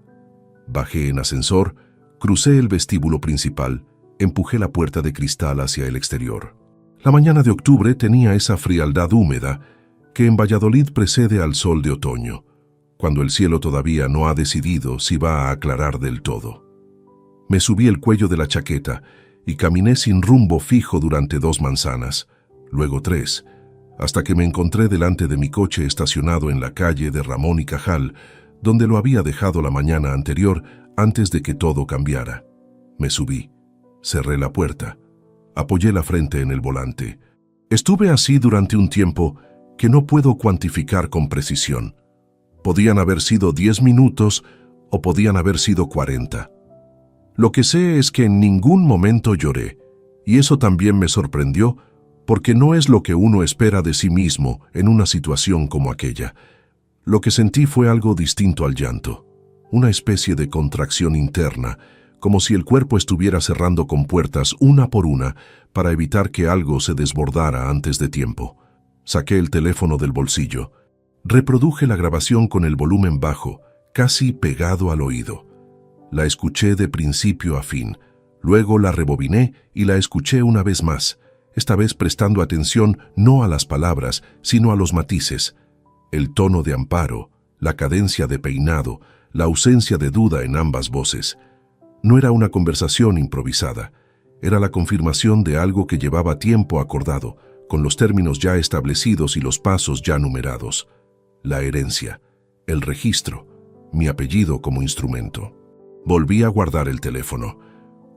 Bajé en ascensor, crucé el vestíbulo principal, empujé la puerta de cristal hacia el exterior. La mañana de octubre tenía esa frialdad húmeda que en Valladolid precede al sol de otoño, cuando el cielo todavía no ha decidido si va a aclarar del todo. Me subí el cuello de la chaqueta y caminé sin rumbo fijo durante 2 manzanas, luego 3, hasta que me encontré delante de mi coche estacionado en la calle de Ramón y Cajal, donde lo había dejado la mañana anterior antes de que todo cambiara. Me subí, cerré la puerta, apoyé la frente en el volante. Estuve así durante un tiempo que no puedo cuantificar con precisión. Podían haber sido 10 minutos o podían haber sido 40. Lo que sé es que en ningún momento lloré, y eso también me sorprendió porque no es lo que uno espera de sí mismo en una situación como aquella. Lo que sentí fue algo distinto al llanto, una especie de contracción interna, como si el cuerpo estuviera cerrando compuertas una por una para evitar que algo se desbordara antes de tiempo. Saqué el teléfono del bolsillo. Reproduje la grabación con el volumen bajo, casi pegado al oído. La escuché de principio a fin, luego la rebobiné y la escuché una vez más, esta vez prestando atención no a las palabras, sino a los matices. El tono de Amparo, la cadencia de peinado, la ausencia de duda en ambas voces. No era una conversación improvisada, era la confirmación de algo que llevaba tiempo acordado, con los términos ya establecidos y los pasos ya numerados. La herencia, el registro, mi apellido como instrumento. Volví a guardar el teléfono.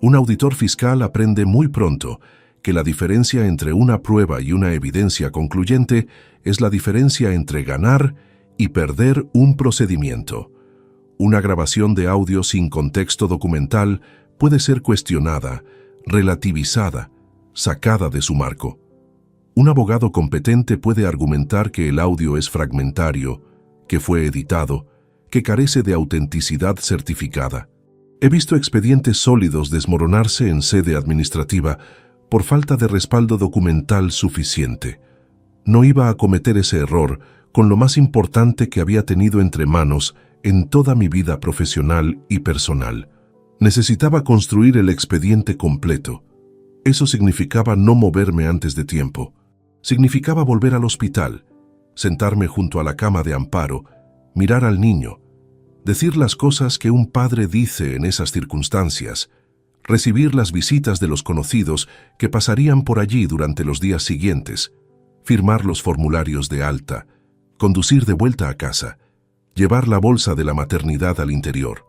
Un auditor fiscal aprende muy pronto que la diferencia entre una prueba y una evidencia concluyente es la diferencia entre ganar y perder un procedimiento. Una grabación de audio sin contexto documental puede ser cuestionada, relativizada, sacada de su marco. Un abogado competente puede argumentar que el audio es fragmentario, que fue editado, que carece de autenticidad certificada. He visto expedientes sólidos desmoronarse en sede administrativa por falta de respaldo documental suficiente. No iba a cometer ese error con lo más importante que había tenido entre manos en toda mi vida profesional y personal. Necesitaba construir el expediente completo. Eso significaba no moverme antes de tiempo. Significaba volver al hospital, sentarme junto a la cama de Amparo, mirar al niño, decir las cosas que un padre dice en esas circunstancias, recibir las visitas de los conocidos que pasarían por allí durante los días siguientes, firmar los formularios de alta, conducir de vuelta a casa, llevar la bolsa de la maternidad al interior,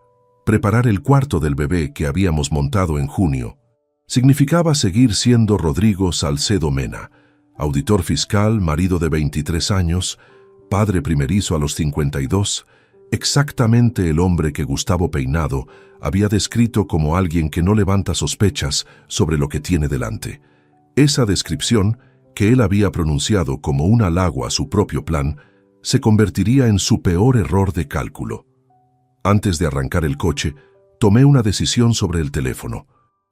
preparar el cuarto del bebé que habíamos montado en junio. Significaba seguir siendo Rodrigo Salcedo Mena, auditor fiscal, marido de 23 años, padre primerizo a los 52, exactamente el hombre que Gustavo Peinado había descrito como alguien que no levanta sospechas sobre lo que tiene delante. Esa descripción, que él había pronunciado como un halago a su propio plan, se convertiría en su peor error de cálculo. Antes de arrancar el coche, tomé una decisión sobre el teléfono.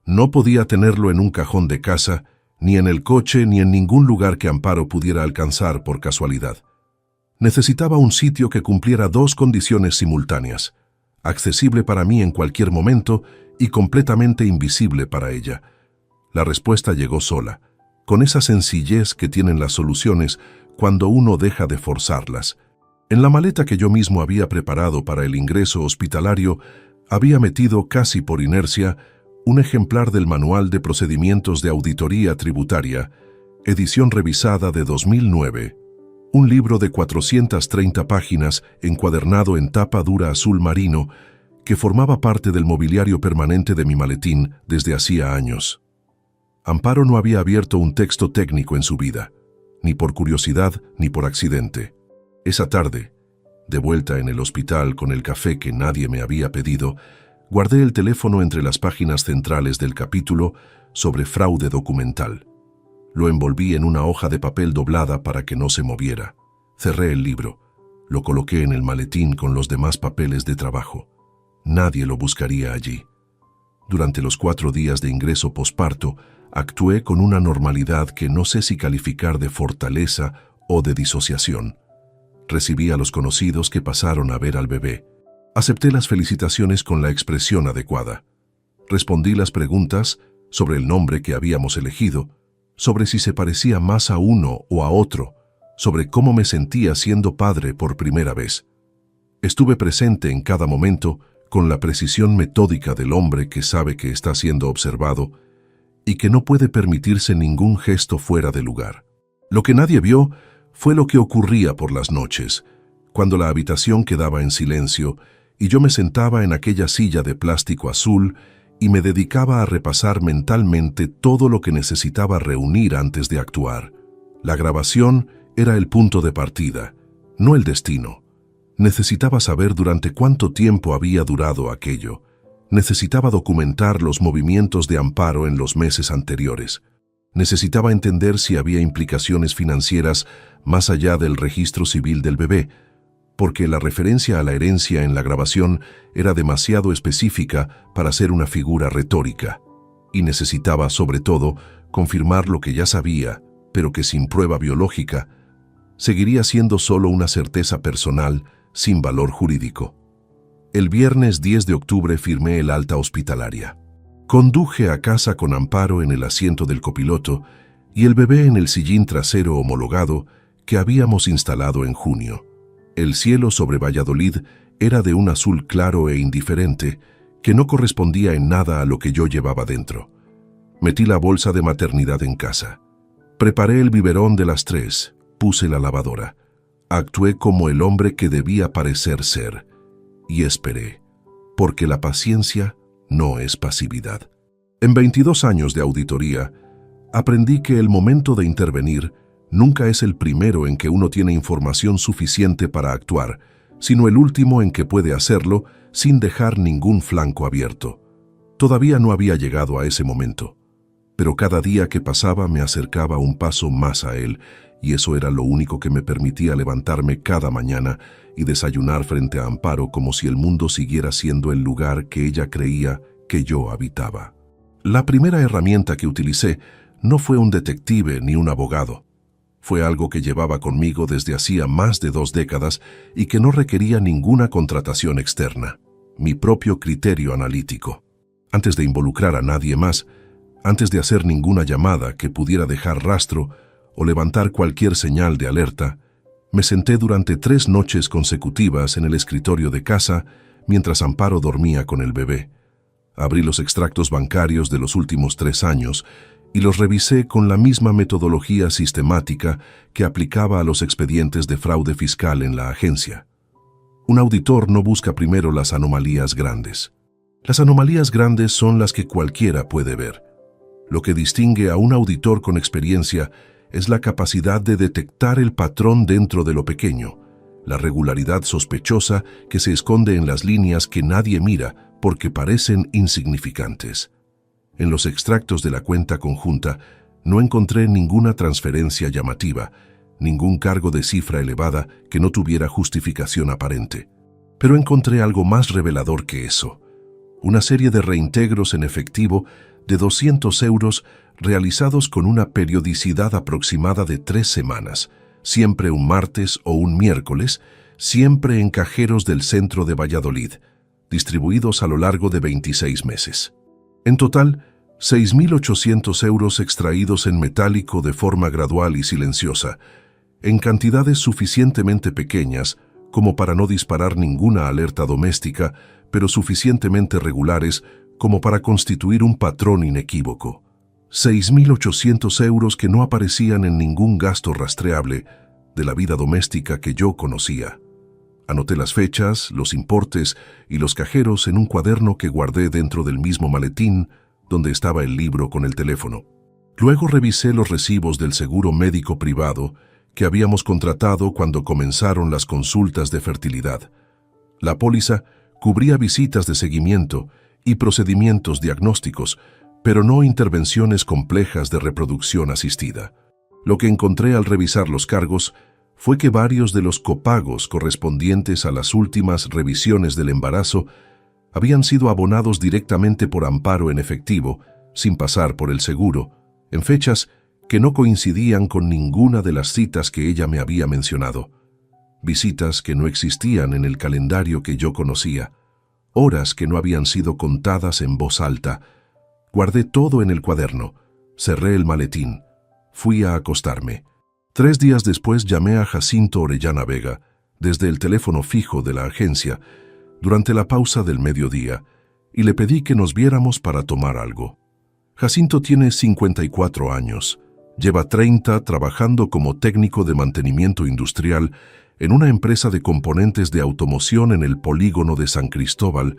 No podía tenerlo en un cajón de casa, ni en el coche, ni en ningún lugar que Amparo pudiera alcanzar por casualidad. Necesitaba un sitio que cumpliera 2 condiciones simultáneas: accesible para mí en cualquier momento y completamente invisible para ella. La respuesta llegó sola, con esa sencillez que tienen las soluciones cuando uno deja de forzarlas. En la maleta que yo mismo había preparado para el ingreso hospitalario, había metido casi por inercia un ejemplar del Manual de Procedimientos de Auditoría Tributaria, edición revisada de 2009, un libro de 430 páginas encuadernado en tapa dura azul marino que formaba parte del mobiliario permanente de mi maletín desde hacía años. Amparo no había abierto un texto técnico en su vida, ni por curiosidad ni por accidente. Esa tarde, de vuelta en el hospital con el café que nadie me había pedido, guardé el teléfono entre las páginas centrales del capítulo sobre fraude documental. Lo envolví en una hoja de papel doblada para que no se moviera. Cerré el libro. Lo coloqué en el maletín con los demás papeles de trabajo. Nadie lo buscaría allí. Durante los 4 días de ingreso posparto, actué con una normalidad que no sé si calificar de fortaleza o de disociación. Recibí a los conocidos que pasaron a ver al bebé. Acepté las felicitaciones con la expresión adecuada. Respondí las preguntas sobre el nombre que habíamos elegido, sobre si se parecía más a uno o a otro, sobre cómo me sentía siendo padre por primera vez. Estuve presente en cada momento con la precisión metódica del hombre que sabe que está siendo observado y que no puede permitirse ningún gesto fuera de lugar. Lo que nadie vio fue lo que ocurría por las noches, cuando la habitación quedaba en silencio y yo me sentaba en aquella silla de plástico azul y me dedicaba a repasar mentalmente todo lo que necesitaba reunir antes de actuar. La grabación era el punto de partida, no el destino. Necesitaba saber durante cuánto tiempo había durado aquello. Necesitaba documentar los movimientos de Amparo en los meses anteriores. Necesitaba entender si había implicaciones financieras más allá del registro civil del bebé, porque la referencia a la herencia en la grabación era demasiado específica para ser una figura retórica, y necesitaba, sobre todo, confirmar lo que ya sabía, pero que sin prueba biológica, seguiría siendo solo una certeza personal sin valor jurídico. El viernes 10 de octubre firmé el alta hospitalaria. Conduje a casa con Amparo en el asiento del copiloto y el bebé en el sillín trasero homologado que habíamos instalado en junio. El cielo sobre Valladolid era de un azul claro e indiferente que no correspondía en nada a lo que yo llevaba dentro. Metí la bolsa de maternidad en casa. Preparé el biberón de las 3, puse la lavadora. Actué como el hombre que debía parecer ser y esperé, porque la paciencia no es pasividad. En 22 años de auditoría, aprendí que el momento de intervenir nunca es el primero en que uno tiene información suficiente para actuar, sino el último en que puede hacerlo sin dejar ningún flanco abierto. Todavía no había llegado a ese momento, pero cada día que pasaba me acercaba un paso más a él, y eso era lo único que me permitía levantarme cada mañana y desayunar frente a Amparo como si el mundo siguiera siendo el lugar que ella creía que yo habitaba. La primera herramienta que utilicé no fue un detective ni un abogado. Fue algo que llevaba conmigo desde hacía más de 2 décadas y que no requería ninguna contratación externa. Mi propio criterio analítico. Antes de involucrar a nadie más, antes de hacer ninguna llamada que pudiera dejar rastro o levantar cualquier señal de alerta, me senté durante 3 noches consecutivas en el escritorio de casa mientras Amparo dormía con el bebé. Abrí los extractos bancarios de los últimos 3 años y los revisé con la misma metodología sistemática que aplicaba a los expedientes de fraude fiscal en la agencia. Un auditor no busca primero las anomalías grandes. Las anomalías grandes son las que cualquiera puede ver. Lo que distingue a un auditor con experiencia es la capacidad de detectar el patrón dentro de lo pequeño, la regularidad sospechosa que se esconde en las líneas que nadie mira porque parecen insignificantes. En los extractos de la cuenta conjunta no encontré ninguna transferencia llamativa, ningún cargo de cifra elevada que no tuviera justificación aparente. Pero encontré algo más revelador que eso. Una serie de reintegros en efectivo de 200 euros realizados con una periodicidad aproximada de 3 semanas, siempre un martes o un miércoles, siempre en cajeros del centro de Valladolid, distribuidos a lo largo de 26 meses. En total, 6.800 euros extraídos en metálico de forma gradual y silenciosa, en cantidades suficientemente pequeñas como para no disparar ninguna alerta doméstica, pero suficientemente regulares como para constituir un patrón inequívoco. 6.800 euros que no aparecían en ningún gasto rastreable de la vida doméstica que yo conocía. Anoté las fechas, los importes y los cajeros en un cuaderno que guardé dentro del mismo maletín donde estaba el libro con el teléfono. Luego revisé los recibos del seguro médico privado que habíamos contratado cuando comenzaron las consultas de fertilidad. La póliza cubría visitas de seguimiento y procedimientos diagnósticos, pero no intervenciones complejas de reproducción asistida. Lo que encontré al revisar los cargos fue que varios de los copagos correspondientes a las últimas revisiones del embarazo habían sido abonados directamente por Amparo en efectivo, sin pasar por el seguro, en fechas que no coincidían con ninguna de las citas que ella me había mencionado. Visitas que no existían en el calendario que yo conocía, horas que no habían sido contadas en voz alta. Guardé todo en el cuaderno, cerré el maletín, fui a acostarme. 3 días después llamé a Jacinto Orellana Vega, desde el teléfono fijo de la agencia, durante la pausa del mediodía, y le pedí que nos viéramos para tomar algo. Jacinto tiene 54 años, lleva 30 trabajando como técnico de mantenimiento industrial en una empresa de componentes de automoción en el polígono de San Cristóbal,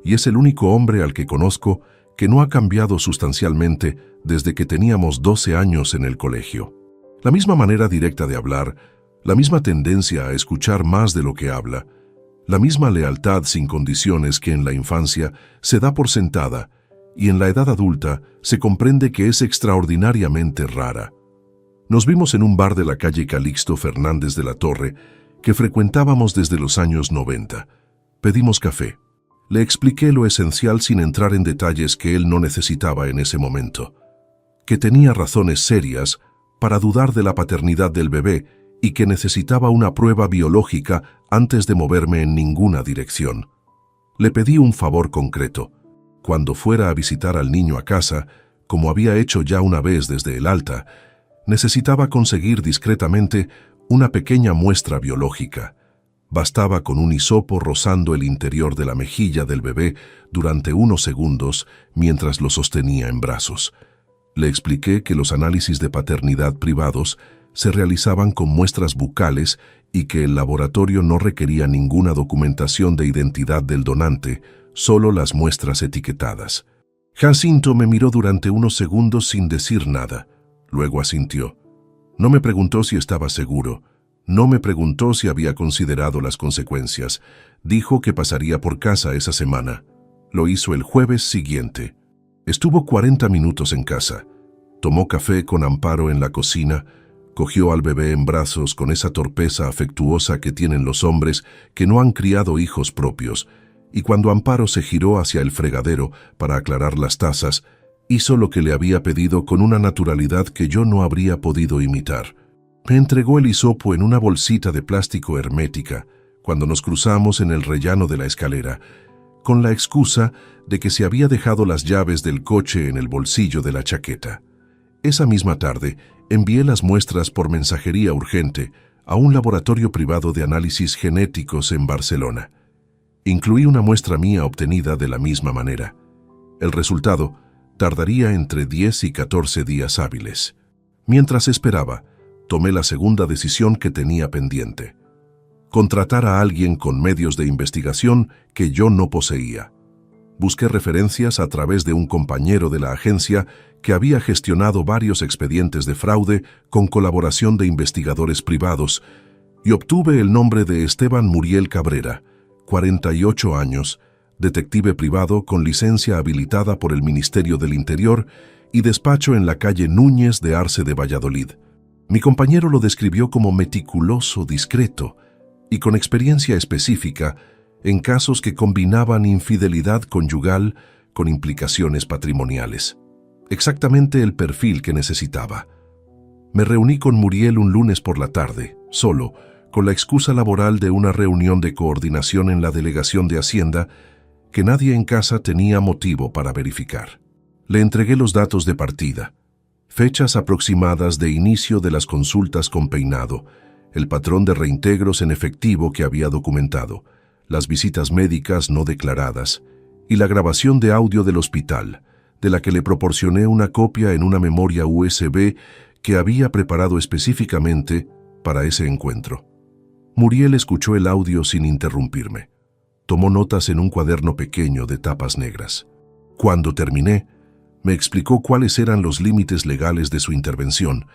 y es el único hombre al que conozco que no ha cambiado sustancialmente desde que teníamos 12 años en el colegio. La misma manera directa de hablar, la misma tendencia a escuchar más de lo que habla, la misma lealtad sin condiciones que en la infancia se da por sentada y en la edad adulta se comprende que es extraordinariamente rara. Nos vimos en un bar de la calle Calixto Fernández de la Torre que frecuentábamos desde los años 90. Pedimos café. Le expliqué lo esencial sin entrar en detalles que él no necesitaba en ese momento, que tenía razones serias para dudar de la paternidad del bebé y que necesitaba una prueba biológica antes de moverme en ninguna dirección. Le pedí un favor concreto. Cuando fuera a visitar al niño a casa, como había hecho ya una vez desde el alta, necesitaba conseguir discretamente una pequeña muestra biológica. Bastaba con un hisopo rozando el interior de la mejilla del bebé durante unos segundos mientras lo sostenía en brazos. Le expliqué que los análisis de paternidad privados se realizaban con muestras bucales y que el laboratorio no requería ninguna documentación de identidad del donante, solo las muestras etiquetadas. Jacinto me miró durante unos segundos sin decir nada. Luego asintió. No me preguntó si estaba seguro. No me preguntó si había considerado las consecuencias. Dijo que pasaría por casa esa semana. Lo hizo el jueves siguiente. Estuvo 40 minutos en casa. Tomó café con Amparo en la cocina, cogió al bebé en brazos con esa torpeza afectuosa que tienen los hombres que no han criado hijos propios, y cuando Amparo se giró hacia el fregadero para aclarar las tazas, hizo lo que le había pedido con una naturalidad que yo no habría podido imitar. Me entregó el hisopo en una bolsita de plástico hermética cuando nos cruzamos en el rellano de la escalera, con la excusa de que se había dejado las llaves del coche en el bolsillo de la chaqueta. Esa misma tarde envié las muestras por mensajería urgente a un laboratorio privado de análisis genéticos en Barcelona. Incluí una muestra mía obtenida de la misma manera. El resultado tardaría entre 10 y 14 días hábiles. Mientras esperaba, tomé la segunda decisión que tenía pendiente: contratar a alguien con medios de investigación que yo no poseía. Busqué referencias a través de un compañero de la agencia que había gestionado varios expedientes de fraude con colaboración de investigadores privados y obtuve el nombre de Esteban Muriel Cabrera, 48 años, detective privado con licencia habilitada por el Ministerio del Interior y despacho en la calle Núñez de Arce de Valladolid. Mi compañero lo describió como meticuloso, discreto y con experiencia específica en casos que combinaban infidelidad conyugal con implicaciones patrimoniales. Exactamente el perfil que necesitaba. Me reuní con Muriel un lunes por la tarde, solo, con la excusa laboral de una reunión de coordinación en la Delegación de Hacienda que nadie en casa tenía motivo para verificar. Le entregué los datos de partida, fechas aproximadas de inicio de las consultas con peinado, el patrón de reintegros en efectivo que había documentado, las visitas médicas no declaradas y la grabación de audio del hospital, de la que le proporcioné una copia en una memoria USB que había preparado específicamente para ese encuentro. Muriel escuchó el audio sin interrumpirme. Tomó notas en un cuaderno pequeño de tapas negras. Cuando terminé, me explicó cuáles eran los límites legales de su intervención,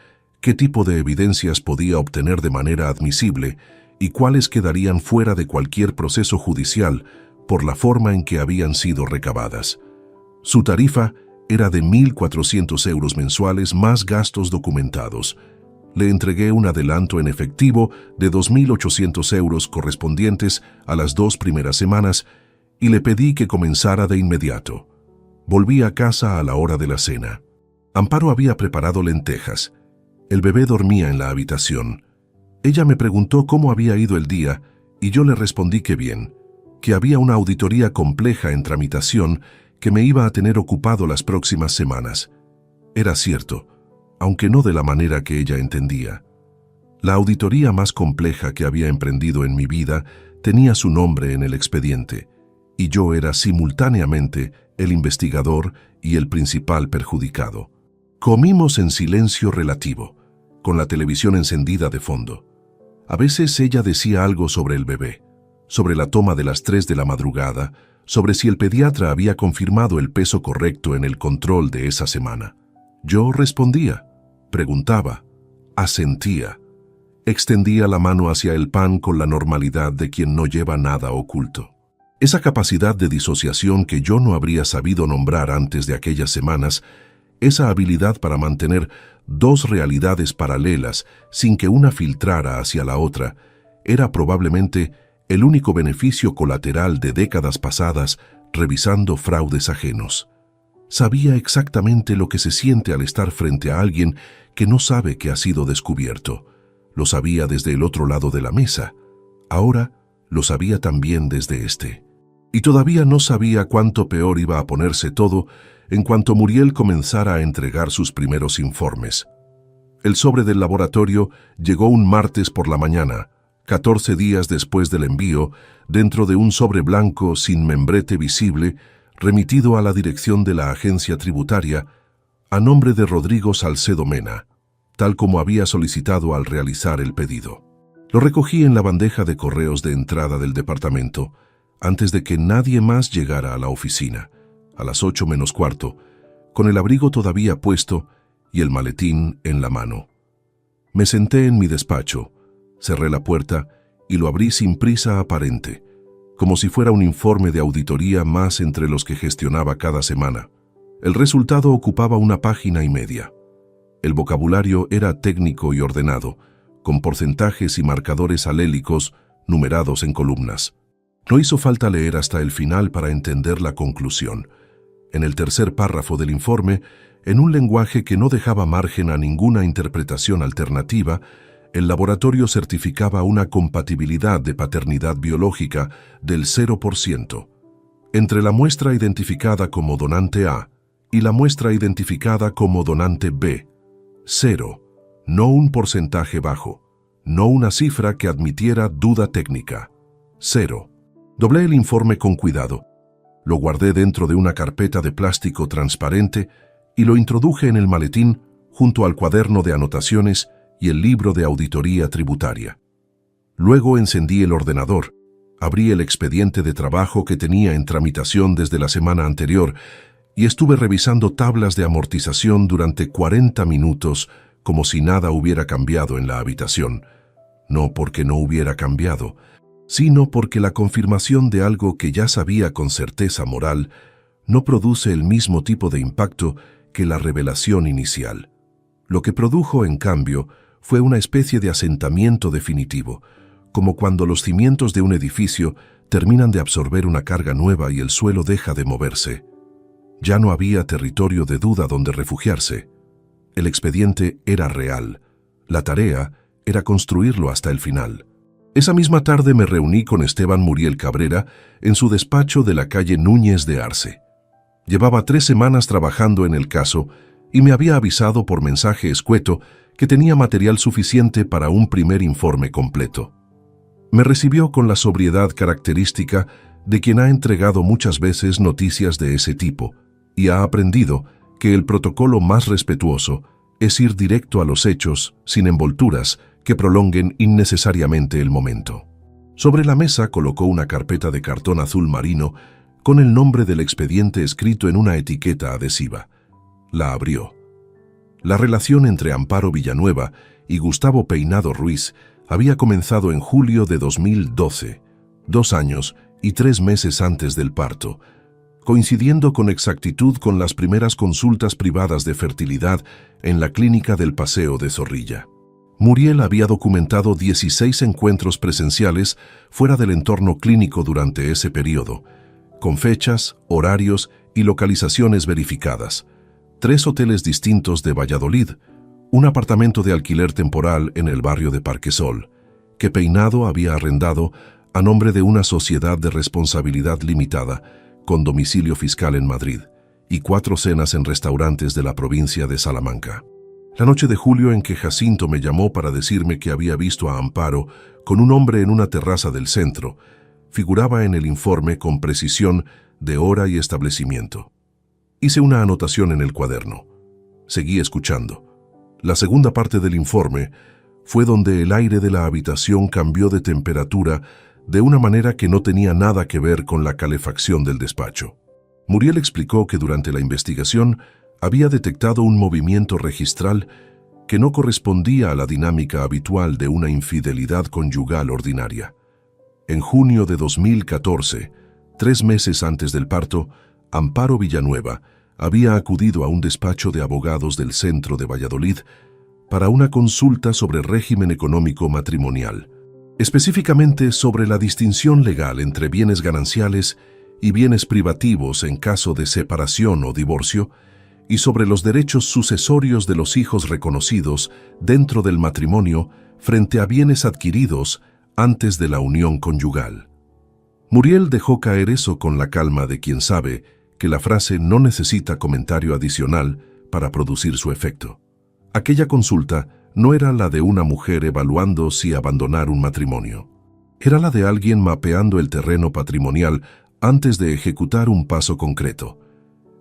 qué tipo de evidencias podía obtener de manera admisible y cuáles quedarían fuera de cualquier proceso judicial por la forma en que habían sido recabadas. Su tarifa Era de 1.400 euros mensuales más gastos documentados. Le entregué un adelanto en efectivo de 2.800 euros correspondientes a las 2 primeras semanas y le pedí que comenzara de inmediato. Volví a casa a la hora de la cena. Amparo había preparado lentejas. El bebé dormía en la habitación. Ella me preguntó cómo había ido el día y yo le respondí que bien, que había una auditoría compleja en tramitación que me iba a tener ocupado las próximas semanas. Era cierto, aunque no de la manera que ella entendía. La auditoría más compleja que había emprendido en mi vida tenía su nombre en el expediente, y yo era simultáneamente el investigador y el principal perjudicado. Comimos en silencio relativo, con la televisión encendida de fondo. A veces ella decía algo sobre el bebé, sobre la toma de las 3 de la madrugada, sobre si el pediatra había confirmado el peso correcto en el control de esa semana. Yo respondía, preguntaba, asentía, extendía la mano hacia el pan con la normalidad de quien no lleva nada oculto. Esa capacidad de disociación que yo no habría sabido nombrar antes de aquellas semanas, esa habilidad para mantener 2 realidades paralelas sin que una filtrara hacia la otra, era probablemente el único beneficio colateral de décadas pasadas revisando fraudes ajenos. Sabía exactamente lo que se siente al estar frente a alguien que no sabe que ha sido descubierto. Lo sabía desde el otro lado de la mesa. Ahora lo sabía también desde este. Y todavía no sabía cuánto peor iba a ponerse todo en cuanto Muriel comenzara a entregar sus primeros informes. El sobre del laboratorio llegó un martes por la mañana, 14 días después del envío, dentro de un sobre blanco sin membrete visible, remitido a la dirección de la agencia tributaria, a nombre de Rodrigo Salcedo Mena, tal como había solicitado al realizar el pedido. Lo recogí en la bandeja de correos de entrada del departamento, antes de que nadie más llegara a la oficina, a las 8 menos cuarto, con el abrigo todavía puesto y el maletín en la mano. Me senté en mi despacho, cerré la puerta y lo abrí sin prisa aparente, como si fuera un informe de auditoría más entre los que gestionaba cada semana. El resultado ocupaba 1 página y media. El vocabulario era técnico y ordenado, con porcentajes y marcadores alélicos numerados en columnas. No hizo falta leer hasta el final para entender la conclusión. En el tercer párrafo del informe, en un lenguaje que no dejaba margen a ninguna interpretación alternativa, el laboratorio certificaba una compatibilidad de paternidad biológica del 0% entre la muestra identificada como donante A y la muestra identificada como donante B. 0, no un porcentaje bajo, no una cifra que admitiera duda técnica. 0. Doblé el informe con cuidado, lo guardé dentro de una carpeta de plástico transparente y lo introduje en el maletín junto al cuaderno de anotaciones y el libro de auditoría tributaria. Luego encendí el ordenador, abrí el expediente de trabajo que tenía en tramitación desde la semana anterior y estuve revisando tablas de amortización durante 40 minutos como si nada hubiera cambiado en la habitación. No porque no hubiera cambiado, sino porque la confirmación de algo que ya sabía con certeza moral no produce el mismo tipo de impacto que la revelación inicial. Lo que produjo, en cambio, fue una especie de asentamiento definitivo, como cuando los cimientos de un edificio terminan de absorber una carga nueva y el suelo deja de moverse. Ya no había territorio de duda donde refugiarse. El expediente era real. La tarea era construirlo hasta el final. Esa misma tarde me reuní con Esteban Muriel Cabrera en su despacho de la calle Núñez de Arce. Llevaba 3 semanas trabajando en el caso y me había avisado por mensaje escueto que tenía material suficiente para un primer informe completo. Me recibió con la sobriedad característica de quien ha entregado muchas veces noticias de ese tipo y ha aprendido que el protocolo más respetuoso es ir directo a los hechos, sin envolturas que prolonguen innecesariamente el momento. Sobre la mesa colocó una carpeta de cartón azul marino con el nombre del expediente escrito en una etiqueta adhesiva. La abrió. La relación entre Amparo Villanueva y Gustavo Peinado Ruiz había comenzado en julio de 2012, 2 años y 3 meses antes del parto, coincidiendo con exactitud con las primeras consultas privadas de fertilidad en la clínica del Paseo de Zorrilla. Muriel había documentado 16 encuentros presenciales fuera del entorno clínico durante ese periodo, con fechas, horarios y localizaciones verificadas. 3 hoteles distintos de Valladolid, un apartamento de alquiler temporal en el barrio de Parquesol, que Peinado había arrendado a nombre de una sociedad de responsabilidad limitada, con domicilio fiscal en Madrid, y 4 cenas en restaurantes de la provincia de Salamanca. La noche de julio en que Jacinto me llamó para decirme que había visto a Amparo con un hombre en una terraza del centro, figuraba en el informe con precisión de hora y establecimiento. Hice una anotación en el cuaderno. Seguí escuchando. La segunda parte del informe fue donde el aire de la habitación cambió de temperatura de una manera que no tenía nada que ver con la calefacción del despacho. Muriel explicó que durante la investigación había detectado un movimiento registral que no correspondía a la dinámica habitual de una infidelidad conyugal ordinaria. En junio de 2014, 3 meses antes del parto, Amparo Villanueva había acudido a un despacho de abogados del centro de Valladolid para una consulta sobre régimen económico matrimonial, específicamente sobre la distinción legal entre bienes gananciales y bienes privativos en caso de separación o divorcio, y sobre los derechos sucesorios de los hijos reconocidos dentro del matrimonio frente a bienes adquiridos antes de la unión conyugal. Muriel dejó caer eso con la calma de quien sabe que la frase no necesita comentario adicional para producir su efecto. Aquella consulta no era la de una mujer evaluando si abandonar un matrimonio. Era la de alguien mapeando el terreno patrimonial antes de ejecutar un paso concreto.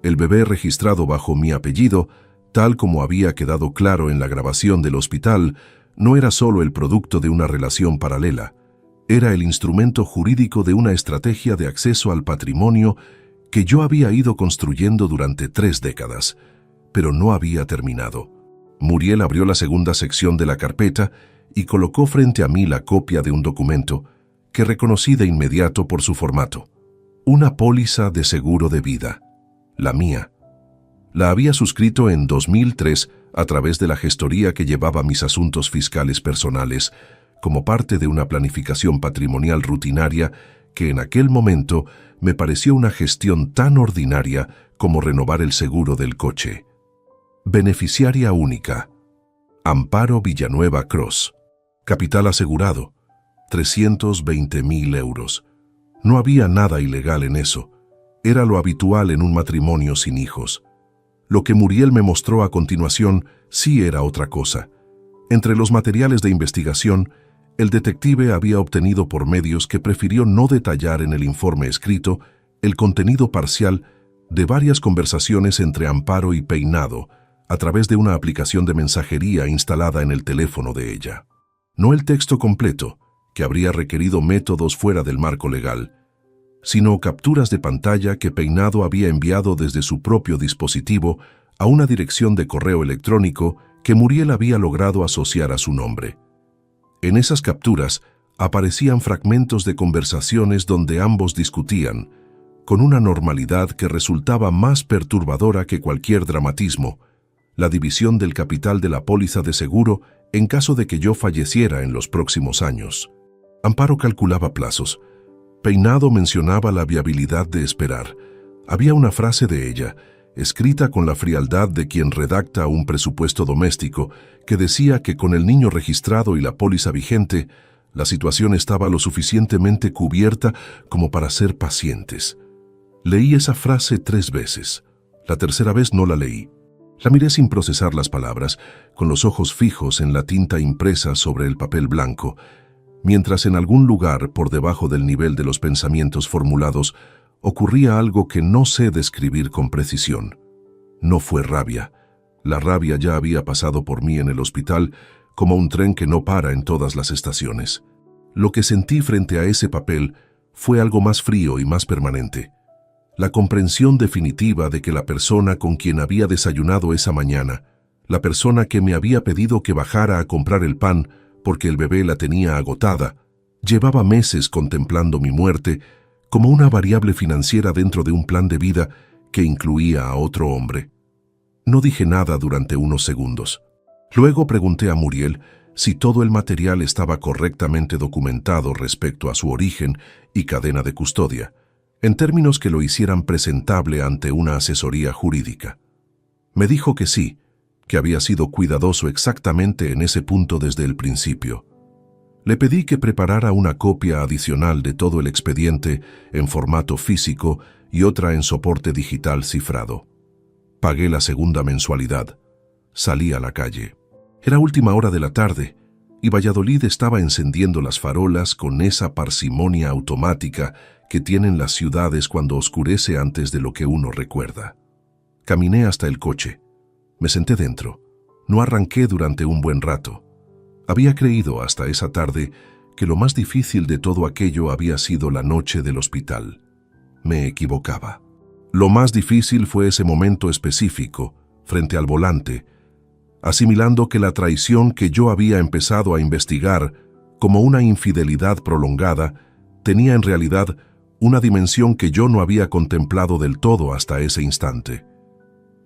El bebé registrado bajo mi apellido, tal como había quedado claro en la grabación del hospital, no era solo el producto de una relación paralela, era el instrumento jurídico de una estrategia de acceso al patrimonio que yo había ido construyendo durante 3 décadas, pero no había terminado. Muriel abrió la segunda sección de la carpeta y colocó frente a mí la copia de un documento que reconocí de inmediato por su formato. Una póliza de seguro de vida. La mía. La había suscrito en 2003 a través de la gestoría que llevaba mis asuntos fiscales personales, como parte de una planificación patrimonial rutinaria que en aquel momento me pareció una gestión tan ordinaria como renovar el seguro del coche. Beneficiaria única. Amparo Villanueva Cross. Capital asegurado. 320.000 euros. No había nada ilegal en eso. Era lo habitual en un matrimonio sin hijos. Lo que Muriel me mostró a continuación sí era otra cosa. Entre los materiales de investigación, el detective había obtenido por medios que prefirió no detallar en el informe escrito el contenido parcial de varias conversaciones entre Amparo y Peinado a través de una aplicación de mensajería instalada en el teléfono de ella. No el texto completo, que habría requerido métodos fuera del marco legal, sino capturas de pantalla que Peinado había enviado desde su propio dispositivo a una dirección de correo electrónico que Muriel había logrado asociar a su nombre. En esas capturas aparecían fragmentos de conversaciones donde ambos discutían, con una normalidad que resultaba más perturbadora que cualquier dramatismo, la división del capital de la póliza de seguro en caso de que yo falleciera en los próximos años. Amparo calculaba plazos. Peinado mencionaba la viabilidad de esperar. Había una frase de ella, escrita con la frialdad de quien redacta un presupuesto doméstico, que decía que con el niño registrado y la póliza vigente, la situación estaba lo suficientemente cubierta como para ser pacientes. Leí esa frase 3 veces. La tercera vez no la leí. La miré sin procesar las palabras, con los ojos fijos en la tinta impresa sobre el papel blanco, mientras en algún lugar por debajo del nivel de los pensamientos formulados ocurría algo que no sé describir con precisión. No fue rabia. La rabia ya había pasado por mí en el hospital como un tren que no para en todas las estaciones. Lo que sentí frente a ese papel fue algo más frío y más permanente. La comprensión definitiva de que la persona con quien había desayunado esa mañana, la persona que me había pedido que bajara a comprar el pan porque el bebé la tenía agotada, llevaba meses contemplando mi muerte como una variable financiera dentro de un plan de vida que incluía a otro hombre. No dije nada durante unos segundos. Luego pregunté a Muriel si todo el material estaba correctamente documentado respecto a su origen y cadena de custodia, en términos que lo hicieran presentable ante una asesoría jurídica. Me dijo que sí, que había sido cuidadoso exactamente en ese punto desde el principio. Le pedí que preparara una copia adicional de todo el expediente en formato físico y otra en soporte digital cifrado. Pagué la segunda mensualidad. Salí a la calle. Era última hora de la tarde y Valladolid estaba encendiendo las farolas con esa parsimonia automática que tienen las ciudades cuando oscurece antes de lo que uno recuerda. Caminé hasta el coche. Me senté dentro. No arranqué durante un buen rato. Había creído hasta esa tarde que lo más difícil de todo aquello había sido la noche del hospital. Me equivocaba. Lo más difícil fue ese momento específico, frente al volante, asimilando que la traición que yo había empezado a investigar como una infidelidad prolongada tenía en realidad una dimensión que yo no había contemplado del todo hasta ese instante.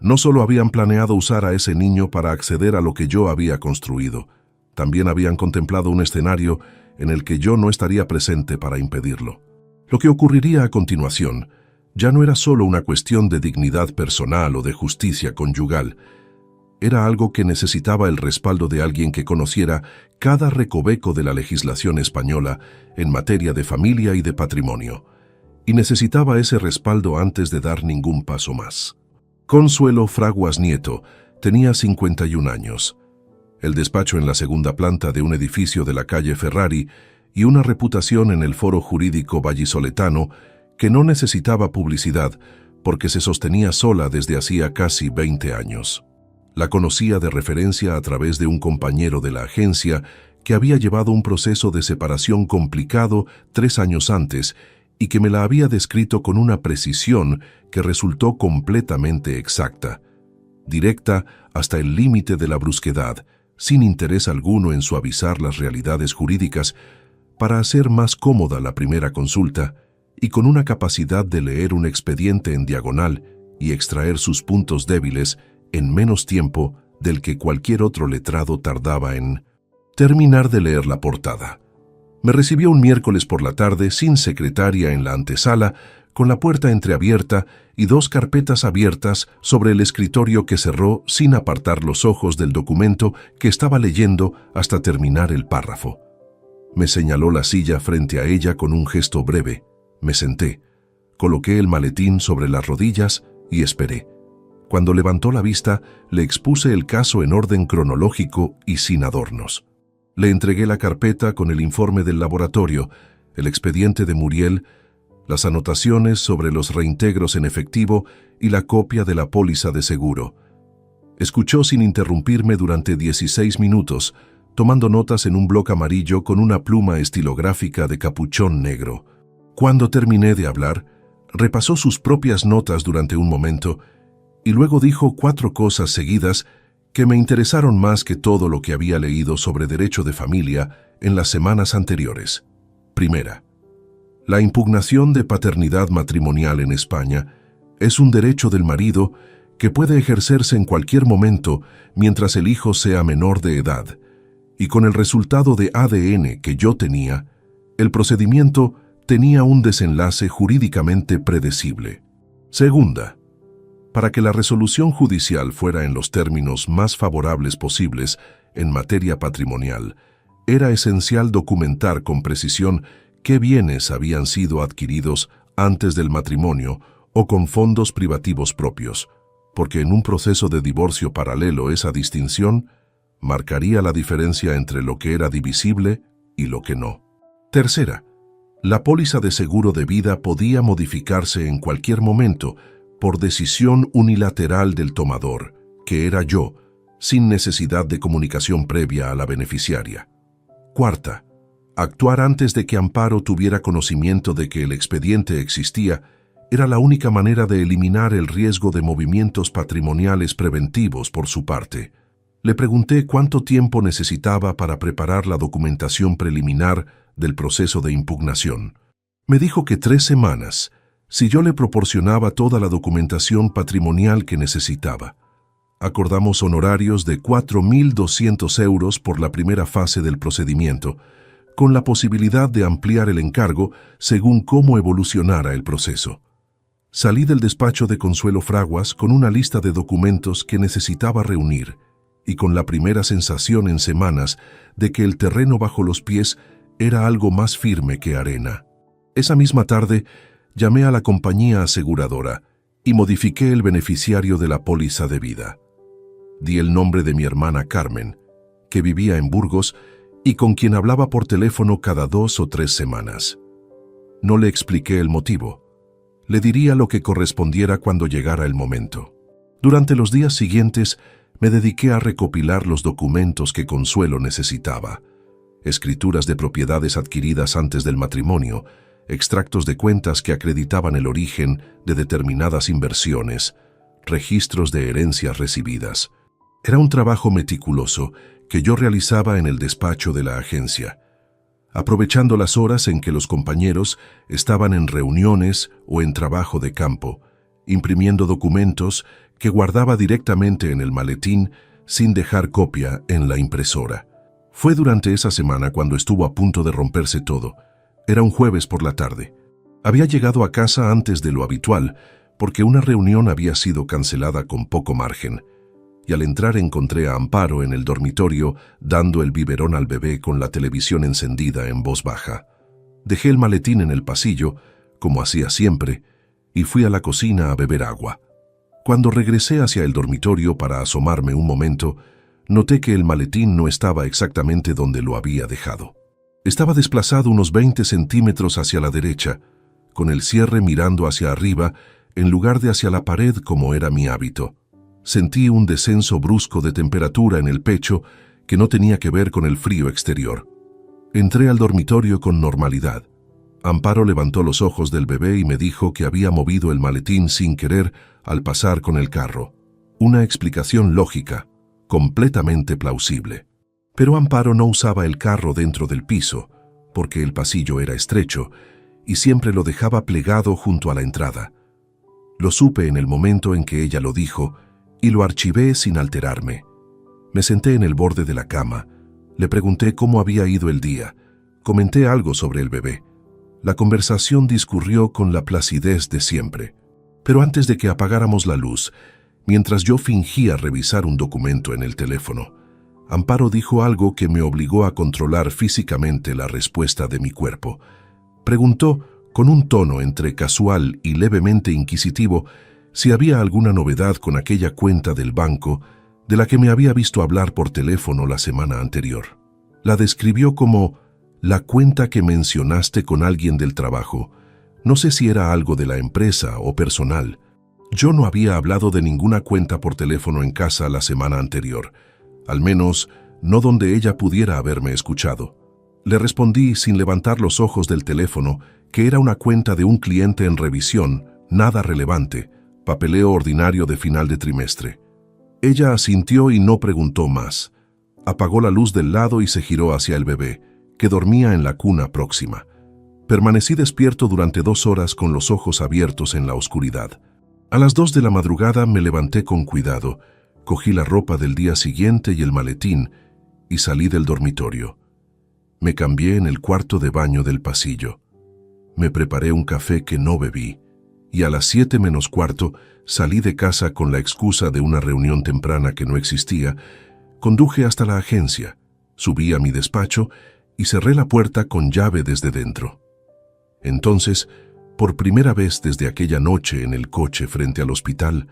No solo habían planeado usar a ese niño para acceder a lo que yo había construido, también habían contemplado un escenario en el que yo no estaría presente para impedirlo. Lo que ocurriría a continuación ya no era solo una cuestión de dignidad personal o de justicia conyugal. Era algo que necesitaba el respaldo de alguien que conociera cada recoveco de la legislación española en materia de familia y de patrimonio, y necesitaba ese respaldo antes de dar ningún paso más. Consuelo Fraguas Nieto tenía 51 años. El despacho en la segunda planta de un edificio de la calle Ferrari y una reputación en el foro jurídico vallisoletano que no necesitaba publicidad porque se sostenía sola desde hacía casi 20 años. La conocía de referencia a través de un compañero de la agencia que había llevado un proceso de separación complicado 3 años antes y que me la había descrito con una precisión que resultó completamente exacta, directa hasta el límite de la brusquedad, sin interés alguno en suavizar las realidades jurídicas, para hacer más cómoda la primera consulta y con una capacidad de leer un expediente en diagonal y extraer sus puntos débiles en menos tiempo del que cualquier otro letrado tardaba en terminar de leer la portada. Me recibió un miércoles por la tarde sin secretaria en la antesala, con la puerta entreabierta y 2 carpetas abiertas sobre el escritorio que cerró sin apartar los ojos del documento que estaba leyendo hasta terminar el párrafo. Me señaló la silla frente a ella con un gesto breve. Me senté, coloqué el maletín sobre las rodillas y esperé. Cuando levantó la vista, le expuse el caso en orden cronológico y sin adornos. Le entregué la carpeta con el informe del laboratorio, el expediente de Muriel, las anotaciones sobre los reintegros en efectivo y la copia de la póliza de seguro. Escuchó sin interrumpirme durante 16 minutos, tomando notas en un bloc amarillo con una pluma estilográfica de capuchón negro. Cuando terminé de hablar, repasó sus propias notas durante un momento y luego dijo 4 cosas seguidas que me interesaron más que todo lo que había leído sobre derecho de familia en las semanas anteriores. Primera, la impugnación de paternidad matrimonial en España es un derecho del marido que puede ejercerse en cualquier momento mientras el hijo sea menor de edad, y con el resultado de ADN que yo tenía, el procedimiento tenía un desenlace jurídicamente predecible. Segunda, para que la resolución judicial fuera en los términos más favorables posibles en materia patrimonial, era esencial documentar con precisión qué bienes habían sido adquiridos antes del matrimonio o con fondos privativos propios, porque en un proceso de divorcio paralelo esa distinción marcaría la diferencia entre lo que era divisible y lo que no. Tercera, la póliza de seguro de vida podía modificarse en cualquier momento por decisión unilateral del tomador, que era yo, sin necesidad de comunicación previa a la beneficiaria. Cuarta, actuar antes de que Amparo tuviera conocimiento de que el expediente existía era la única manera de eliminar el riesgo de movimientos patrimoniales preventivos por su parte. Le pregunté cuánto tiempo necesitaba para preparar la documentación preliminar del proceso de impugnación. Me dijo que 3 semanas, si yo le proporcionaba toda la documentación patrimonial que necesitaba. Acordamos honorarios de 4.200 euros por la primera fase del procedimiento, con la posibilidad de ampliar el encargo según cómo evolucionara el proceso. Salí del despacho de Consuelo Fraguas con una lista de documentos que necesitaba reunir y con la primera sensación en semanas de que el terreno bajo los pies era algo más firme que arena. Esa misma tarde llamé a la compañía aseguradora y modifiqué el beneficiario de la póliza de vida. Di el nombre de mi hermana Carmen, que vivía en Burgos y con quien hablaba por teléfono cada 2 o 3 semanas. No le expliqué el motivo. Le diría lo que correspondiera cuando llegara el momento. Durante los días siguientes me dediqué a recopilar los documentos que Consuelo necesitaba. Escrituras de propiedades adquiridas antes del matrimonio, extractos de cuentas que acreditaban el origen de determinadas inversiones, registros de herencias recibidas. Era un trabajo meticuloso que yo realizaba en el despacho de la agencia, aprovechando las horas en que los compañeros estaban en reuniones o en trabajo de campo, imprimiendo documentos que guardaba directamente en el maletín sin dejar copia en la impresora. Fue durante esa semana cuando estuvo a punto de romperse todo. Era un jueves por la tarde. Había llegado a casa antes de lo habitual porque una reunión había sido cancelada con poco margen. Y al entrar encontré a Amparo en el dormitorio dando el biberón al bebé con la televisión encendida en voz baja. Dejé el maletín en el pasillo, como hacía siempre, y fui a la cocina a beber agua. Cuando regresé hacia el dormitorio para asomarme un momento, noté que el maletín no estaba exactamente donde lo había dejado. Estaba desplazado unos 20 centímetros hacia la derecha, con el cierre mirando hacia arriba en lugar de hacia la pared como era mi hábito. Sentí un descenso brusco de temperatura en el pecho que no tenía que ver con el frío exterior. Entré al dormitorio con normalidad. Amparo levantó los ojos del bebé y me dijo que había movido el maletín sin querer al pasar con el carro. Una explicación lógica, completamente plausible. Pero Amparo no usaba el carro dentro del piso, porque el pasillo era estrecho, y siempre lo dejaba plegado junto a la entrada. Lo supe en el momento en que ella lo dijo, y lo archivé sin alterarme. Me senté en el borde de la cama, le pregunté cómo había ido el día, comenté algo sobre el bebé. La conversación discurrió con la placidez de siempre. Pero antes de que apagáramos la luz, mientras yo fingía revisar un documento en el teléfono, Amparo dijo algo que me obligó a controlar físicamente la respuesta de mi cuerpo. Preguntó, con un tono entre casual y levemente inquisitivo, si había alguna novedad con aquella cuenta del banco de la que me había visto hablar por teléfono la semana anterior. La describió como la cuenta que mencionaste con alguien del trabajo. No sé si era algo de la empresa o personal. Yo no había hablado de ninguna cuenta por teléfono en casa la semana anterior, al menos no donde ella pudiera haberme escuchado. Le respondí sin levantar los ojos del teléfono que era una cuenta de un cliente en revisión, nada relevante, papeleo ordinario de final de trimestre. Ella asintió y no preguntó más. Apagó la luz del lado y se giró hacia el bebé, que dormía en la cuna próxima. Permanecí despierto durante 2 horas con los ojos abiertos en la oscuridad. A las 2 de la madrugada me levanté con cuidado, cogí la ropa del día siguiente y el maletín y salí del dormitorio. Me cambié en el cuarto de baño del pasillo. Me preparé un café que no bebí y a las 7 menos cuarto salí de casa con la excusa de una reunión temprana que no existía. Conduje hasta la agencia, subí a mi despacho y cerré la puerta con llave desde dentro. Entonces, por primera vez desde aquella noche en el coche frente al hospital,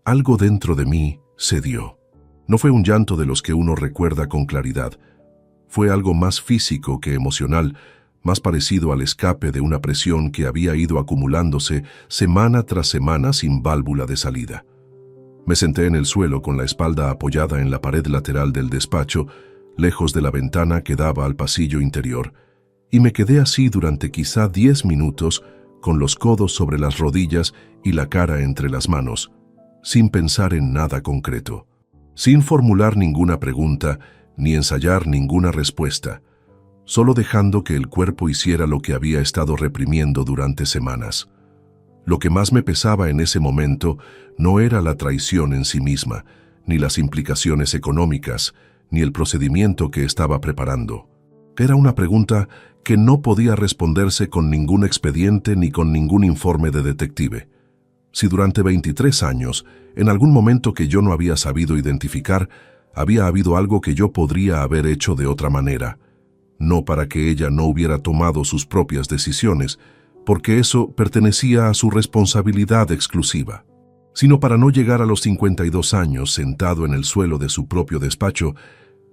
algo dentro de mí cedió. No fue un llanto de los que uno recuerda con claridad. Fue algo más físico que emocional, más parecido al escape de una presión que había ido acumulándose semana tras semana sin válvula de salida. Me senté en el suelo con la espalda apoyada en la pared lateral del despacho, lejos de la ventana que daba al pasillo interior, y me quedé así durante quizá 10 minutos, con los codos sobre las rodillas y la cara entre las manos, sin pensar en nada concreto, sin formular ninguna pregunta ni ensayar ninguna respuesta. solo dejando que el cuerpo hiciera lo que había estado reprimiendo durante semanas. Lo que más me pesaba en ese momento no era la traición en sí misma, ni las implicaciones económicas, ni el procedimiento que estaba preparando. Era una pregunta que no podía responderse con ningún expediente ni con ningún informe de detective. Si durante 23 años, en algún momento que yo no había sabido identificar, había habido algo que yo podría haber hecho de otra manera, no para que ella no hubiera tomado sus propias decisiones, porque eso pertenecía a su responsabilidad exclusiva, sino para no llegar a los 52 años sentado en el suelo de su propio despacho,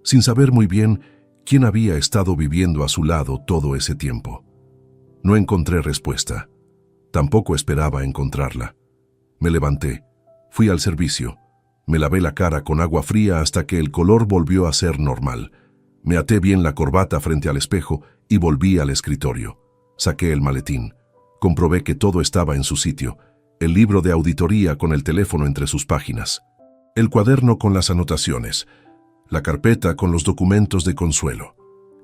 sin saber muy bien quién había estado viviendo a su lado todo ese tiempo. No encontré respuesta. Tampoco esperaba encontrarla. Me levanté, fui al servicio, me lavé la cara con agua fría hasta que el color volvió a ser normal. Me até bien la corbata frente al espejo y volví al escritorio. Saqué el maletín. Comprobé que todo estaba en su sitio, el libro de auditoría con el teléfono entre sus páginas, el cuaderno con las anotaciones, la carpeta con los documentos de Consuelo.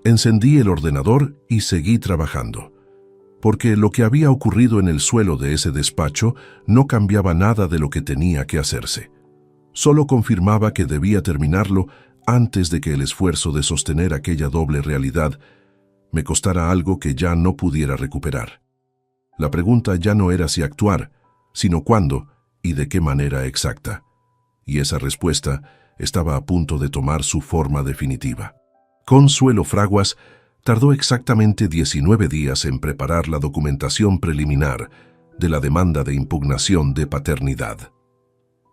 Encendí el ordenador y seguí trabajando, porque lo que había ocurrido en el suelo de ese despacho no cambiaba nada de lo que tenía que hacerse. Solo confirmaba que debía terminarlo antes de que el esfuerzo de sostener aquella doble realidad me costara algo que ya no pudiera recuperar. La pregunta ya no era si actuar, sino cuándo y de qué manera exacta. Y esa respuesta estaba a punto de tomar su forma definitiva. Consuelo Fraguas tardó exactamente 19 días en preparar la documentación preliminar de la demanda de impugnación de paternidad.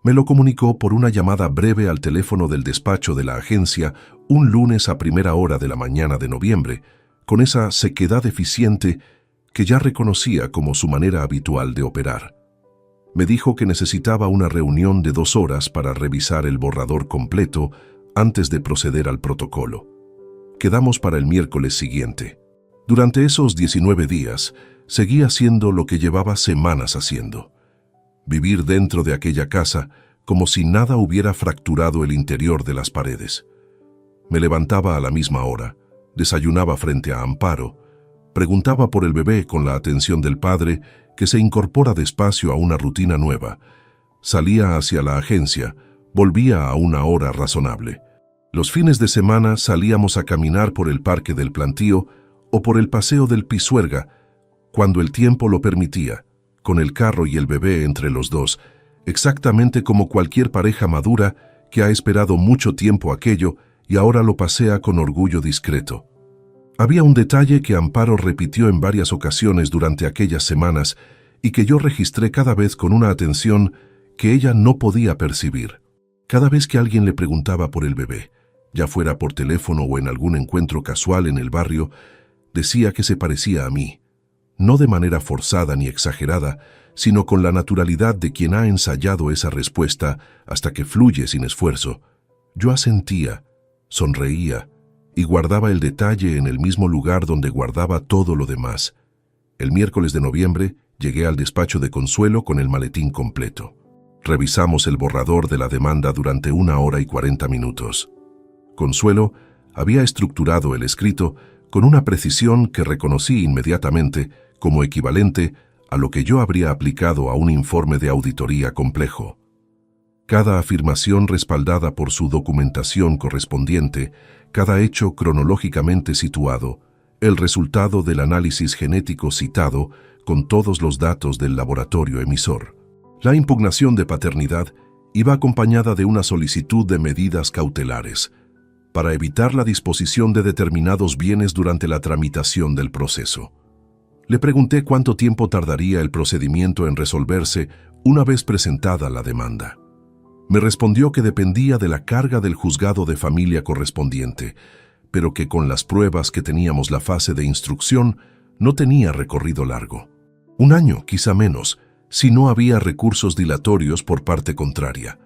Me lo comunicó por una llamada breve al teléfono del despacho de la agencia un lunes a primera hora de la mañana de noviembre, con esa sequedad eficiente que ya reconocía como su manera habitual de operar. Me dijo que necesitaba una reunión de 2 horas para revisar el borrador completo antes de proceder al protocolo. Quedamos para el miércoles siguiente. Durante esos 19 días, seguí haciendo lo que llevaba semanas haciendo. Vivir dentro de aquella casa como si nada hubiera fracturado el interior de las paredes. Me levantaba a la misma hora, desayunaba frente a Amparo, preguntaba por el bebé con la atención del padre que se incorpora despacio a una rutina nueva. Salía hacia la agencia, volvía a una hora razonable. Los fines de semana salíamos a caminar por el parque del Plantío o por el paseo del Pisuerga, cuando el tiempo lo permitía, con el carro y el bebé entre los dos, exactamente como cualquier pareja madura que ha esperado mucho tiempo aquello y ahora lo pasea con orgullo discreto. Había un detalle que Amparo repitió en varias ocasiones durante aquellas semanas y que yo registré cada vez con una atención que ella no podía percibir. Cada vez que alguien le preguntaba por el bebé, ya fuera por teléfono o en algún encuentro casual en el barrio, decía que se parecía a mí, no de manera forzada ni exagerada, sino con la naturalidad de quien ha ensayado esa respuesta hasta que fluye sin esfuerzo. Yo asentía, sonreía, y guardaba el detalle en el mismo lugar donde guardaba todo lo demás. El miércoles de noviembre llegué al despacho de Consuelo con el maletín completo. Revisamos el borrador de la demanda durante 1 hora y 40 minutos. Consuelo había estructurado el escrito con una precisión que reconocí inmediatamente como equivalente a lo que yo habría aplicado a un informe de auditoría complejo. Cada afirmación respaldada por su documentación correspondiente, cada hecho cronológicamente situado, el resultado del análisis genético citado con todos los datos del laboratorio emisor. La impugnación de paternidad iba acompañada de una solicitud de medidas cautelares para evitar la disposición de determinados bienes durante la tramitación del proceso. Le pregunté cuánto tiempo tardaría el procedimiento en resolverse una vez presentada la demanda. Me respondió que dependía de la carga del juzgado de familia correspondiente, pero que con las pruebas que teníamos la fase de instrucción no tenía recorrido largo. 1 año, quizá menos, si no había recursos dilatorios por parte contraria.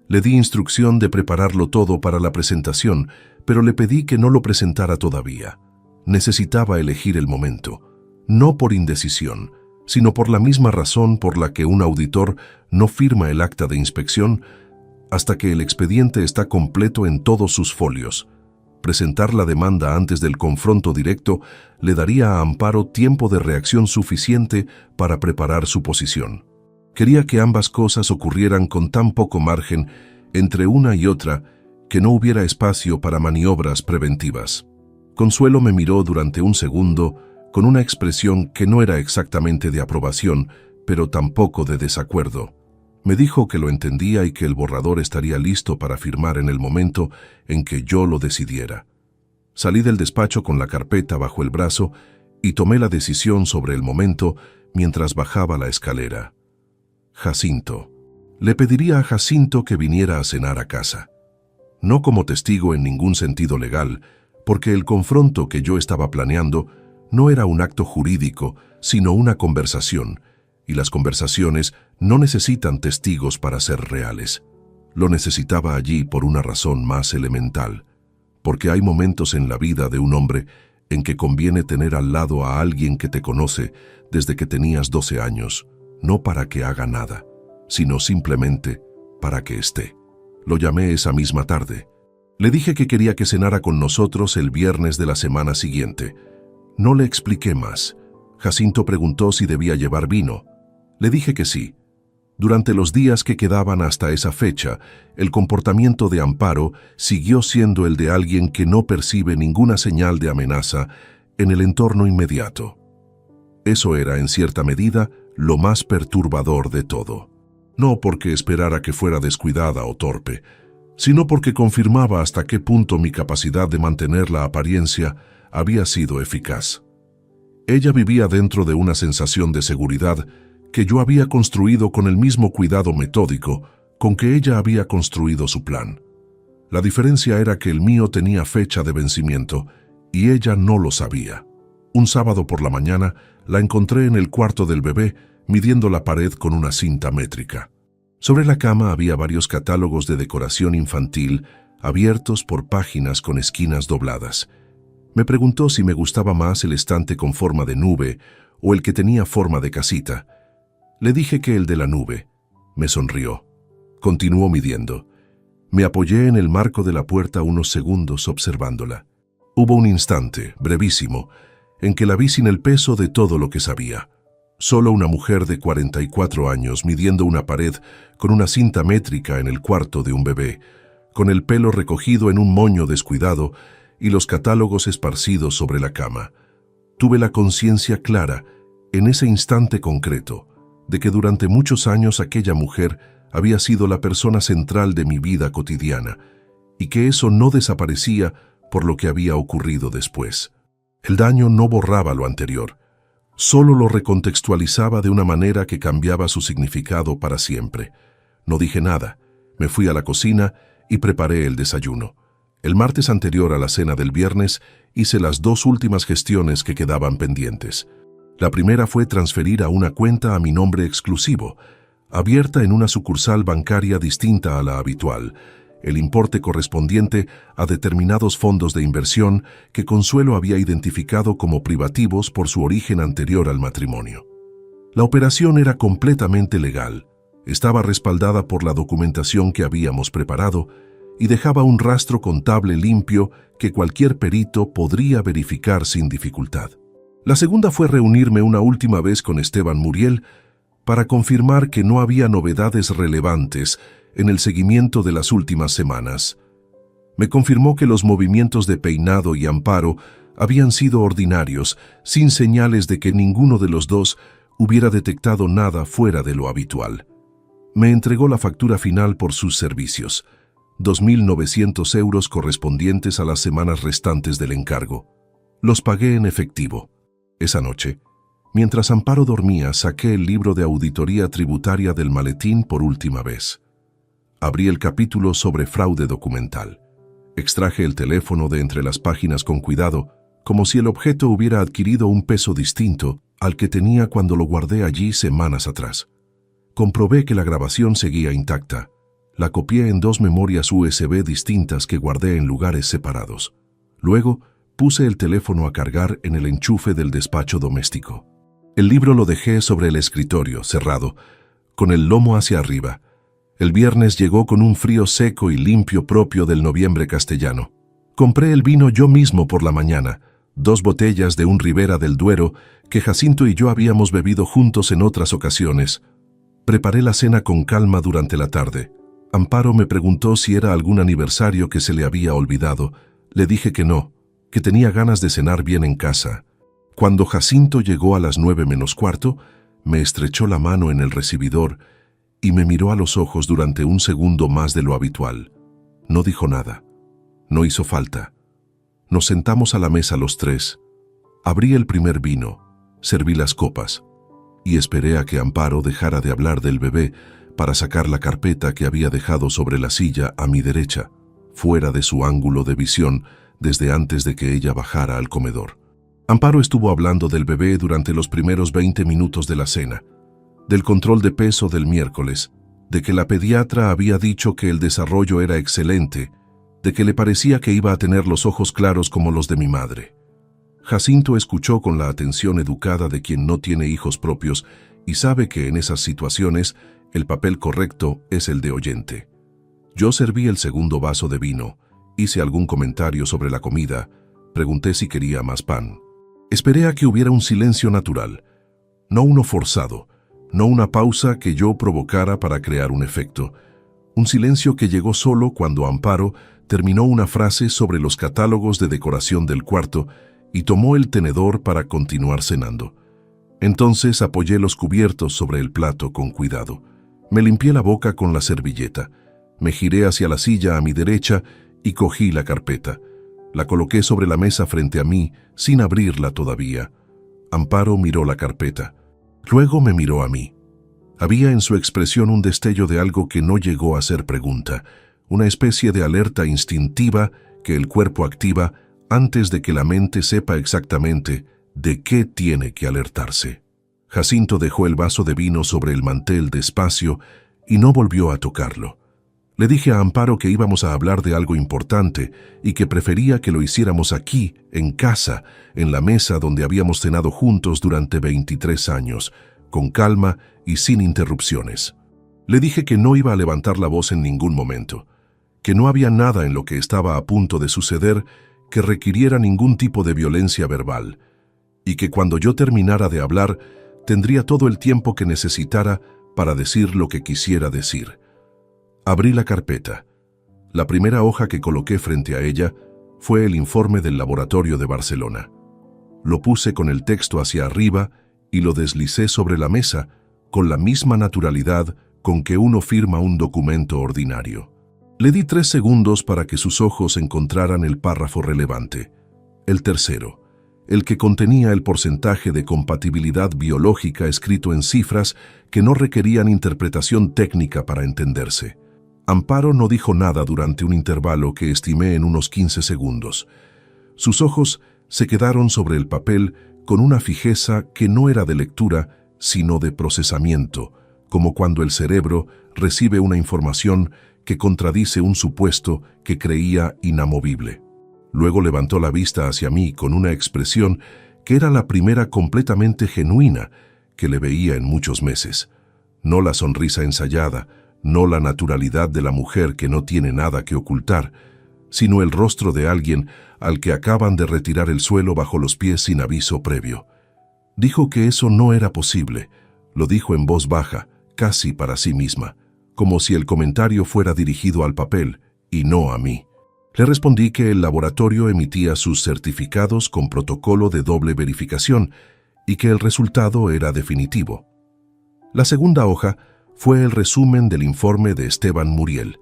Le di instrucción de prepararlo todo para la presentación, pero le pedí que no lo presentara todavía. Necesitaba elegir el momento, no por indecisión, sino por la misma razón por la que un auditor no firma el acta de inspección hasta que el expediente está completo en todos sus folios, Presentar la demanda antes del confronto directo le daría a Amparo tiempo de reacción suficiente para preparar su posición. Quería que ambas cosas ocurrieran con tan poco margen entre una y otra que no hubiera espacio para maniobras preventivas. Consuelo me miró durante un segundo con una expresión que no era exactamente de aprobación, pero tampoco de desacuerdo. Me dijo que lo entendía y que el borrador estaría listo para firmar en el momento en que yo lo decidiera. Salí del despacho con la carpeta bajo el brazo y tomé la decisión sobre el momento mientras bajaba la escalera. Jacinto. Le pediría a Jacinto que viniera a cenar a casa. No como testigo en ningún sentido legal, porque el confronto que yo estaba planeando no era un acto jurídico, sino una conversación, y las conversaciones no necesitan testigos para ser reales. Lo necesitaba allí por una razón más elemental, porque hay momentos en la vida de un hombre en que conviene tener al lado a alguien que te conoce desde que tenías 12 años, no para que haga nada, sino simplemente para que esté. Lo llamé esa misma tarde. Le dije que quería que cenara con nosotros el viernes de la semana siguiente. No le expliqué más. Jacinto preguntó si debía llevar vino. Le dije que sí. Durante los días que quedaban hasta esa fecha, el comportamiento de Amparo siguió siendo el de alguien que no percibe ninguna señal de amenaza en el entorno inmediato. Eso era, en cierta medida, lo más perturbador de todo. No porque esperara que fuera descuidada o torpe, sino porque confirmaba hasta qué punto mi capacidad de mantener la apariencia había sido eficaz. Ella vivía dentro de una sensación de seguridad que yo había construido con el mismo cuidado metódico con que ella había construido su plan. La diferencia era que el mío tenía fecha de vencimiento y ella no lo sabía. Un sábado por la mañana la encontré en el cuarto del bebé midiendo la pared con una cinta métrica. Sobre la cama había varios catálogos de decoración infantil abiertos por páginas con esquinas dobladas. Me preguntó si me gustaba más el estante con forma de nube o el que tenía forma de casita. Le dije que el de la nube. Me sonrió. Continuó midiendo. Me apoyé en el marco de la puerta unos segundos observándola. Hubo un instante, brevísimo, en que la vi sin el peso de todo lo que sabía. Solo una mujer de 44 años midiendo una pared con una cinta métrica en el cuarto de un bebé, con el pelo recogido en un moño descuidado y los catálogos esparcidos sobre la cama. Tuve la conciencia clara, en ese instante concreto, de que durante muchos años aquella mujer había sido la persona central de mi vida cotidiana y que eso no desaparecía por lo que había ocurrido después. El daño no borraba lo anterior, solo lo recontextualizaba de una manera que cambiaba su significado para siempre. No dije nada, me fui a la cocina y preparé el desayuno. El martes anterior a la cena del viernes hice las 2 últimas gestiones que quedaban pendientes. La primera fue transferir a una cuenta a mi nombre exclusivo, abierta en una sucursal bancaria distinta a la habitual, el importe correspondiente a determinados fondos de inversión que Consuelo había identificado como privativos por su origen anterior al matrimonio. La operación era completamente legal, estaba respaldada por la documentación que habíamos preparado y dejaba un rastro contable limpio que cualquier perito podría verificar sin dificultad. La segunda fue reunirme una última vez con Esteban Muriel para confirmar que no había novedades relevantes en el seguimiento de las últimas semanas. Me confirmó que los movimientos de Peinado y Amparo habían sido ordinarios, sin señales de que ninguno de los dos hubiera detectado nada fuera de lo habitual. Me entregó la factura final por sus servicios, 2.900 euros correspondientes a las semanas restantes del encargo. Los pagué en efectivo. Esa noche, mientras Amparo dormía, saqué el libro de auditoría tributaria del maletín por última vez. Abrí el capítulo sobre fraude documental. Extraje el teléfono de entre las páginas con cuidado, como si el objeto hubiera adquirido un peso distinto al que tenía cuando lo guardé allí semanas atrás. Comprobé que la grabación seguía intacta. La copié en 2 memorias USB distintas que guardé en lugares separados. Luego, puse el teléfono a cargar en el enchufe del despacho doméstico. El libro lo dejé sobre el escritorio, cerrado, con el lomo hacia arriba. El viernes llegó con un frío seco y limpio propio del noviembre castellano. Compré el vino yo mismo por la mañana, 2 botellas de un Ribera del Duero que Jacinto y yo habíamos bebido juntos en otras ocasiones. Preparé la cena con calma durante la tarde. Amparo me preguntó si era algún aniversario que se le había olvidado. Le dije que no, que tenía ganas de cenar bien en casa. Cuando Jacinto llegó a las 9:45, me estrechó la mano en el recibidor y me miró a los ojos durante un segundo más de lo habitual. No dijo nada. No hizo falta. Nos sentamos a la mesa los tres. Abrí el primer vino, serví las copas y esperé a que Amparo dejara de hablar del bebé para sacar la carpeta que había dejado sobre la silla a mi derecha, fuera de su ángulo de visión desde antes de que ella bajara al comedor. Amparo estuvo hablando del bebé durante los primeros 20 minutos de la cena, del control de peso del miércoles, de que la pediatra había dicho que el desarrollo era excelente, de que le parecía que iba a tener los ojos claros como los de mi madre. Jacinto escuchó con la atención educada de quien no tiene hijos propios y sabe que en esas situaciones el papel correcto es el de oyente. Yo serví el segundo vaso de vino, hice algún comentario sobre la comida, pregunté si quería más pan. Esperé a que hubiera un silencio natural, no uno forzado, no una pausa que yo provocara para crear un efecto. Un silencio que llegó solo cuando Amparo terminó una frase sobre los catálogos de decoración del cuarto y tomó el tenedor para continuar cenando. Entonces apoyé los cubiertos sobre el plato con cuidado. Me limpié la boca con la servilleta. Me giré hacia la silla a mi derecha y cogí la carpeta. La coloqué sobre la mesa frente a mí, sin abrirla todavía. Amparo miró la carpeta. Luego me miró a mí. Había en su expresión un destello de algo que no llegó a ser pregunta, una especie de alerta instintiva que el cuerpo activa antes de que la mente sepa exactamente de qué tiene que alertarse. Jacinto dejó el vaso de vino sobre el mantel despacio y no volvió a tocarlo. Le dije a Amparo que íbamos a hablar de algo importante y que prefería que lo hiciéramos aquí, en casa, en la mesa donde habíamos cenado juntos durante 23 años, con calma y sin interrupciones. Le dije que no iba a levantar la voz en ningún momento, que no había nada en lo que estaba a punto de suceder que requiriera ningún tipo de violencia verbal, y que cuando yo terminara de hablar, tendría todo el tiempo que necesitara para decir lo que quisiera decir. Abrí la carpeta. La primera hoja que coloqué frente a ella fue el informe del laboratorio de Barcelona. Lo puse con el texto hacia arriba y lo deslicé sobre la mesa con la misma naturalidad con que uno firma un documento ordinario. Le di 3 segundos para que sus ojos encontraran el párrafo relevante. El tercero, el que contenía el porcentaje de compatibilidad biológica escrito en cifras que no requerían interpretación técnica para entenderse. Amparo no dijo nada durante un intervalo que estimé en unos 15 segundos. Sus ojos se quedaron sobre el papel con una fijeza que no era de lectura, sino de procesamiento, como cuando el cerebro recibe una información que contradice un supuesto que creía inamovible. Luego levantó la vista hacia mí con una expresión que era la primera completamente genuina que le veía en muchos meses. No la sonrisa ensayada, no la naturalidad de la mujer que no tiene nada que ocultar, sino el rostro de alguien al que acaban de retirar el suelo bajo los pies sin aviso previo. Dijo que eso no era posible. Lo dijo en voz baja, casi para sí misma, como si el comentario fuera dirigido al papel y no a mí. Le respondí que el laboratorio emitía sus certificados con protocolo de doble verificación y que el resultado era definitivo. La segunda hoja fue el resumen del informe de Esteban Muriel.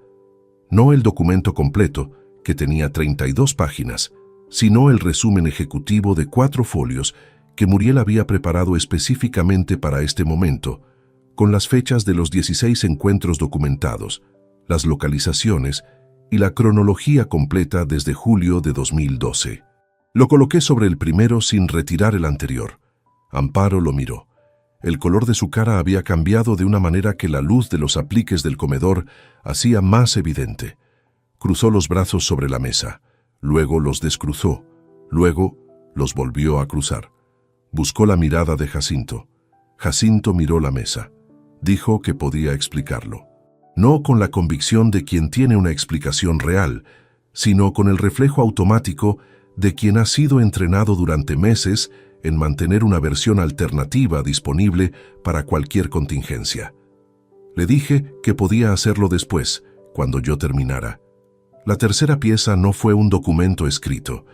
No el documento completo, que tenía 32 páginas, sino el resumen ejecutivo de 4 folios que Muriel había preparado específicamente para este momento, con las fechas de los 16 encuentros documentados, las localizaciones y la cronología completa desde julio de 2012. Lo coloqué sobre el primero sin retirar el anterior. Amparo lo miró. El color de su cara había cambiado de una manera que la luz de los apliques del comedor hacía más evidente. Cruzó los brazos sobre la mesa, luego los descruzó, luego los volvió a cruzar. Buscó la mirada de Jacinto. Jacinto miró la mesa. Dijo que podía explicarlo. No con la convicción de quien tiene una explicación real, sino con el reflejo automático de quien ha sido entrenado durante meses en mantener una versión alternativa disponible para cualquier contingencia. Le dije que podía hacerlo después, cuando yo terminara. La tercera pieza no fue un documento escrito.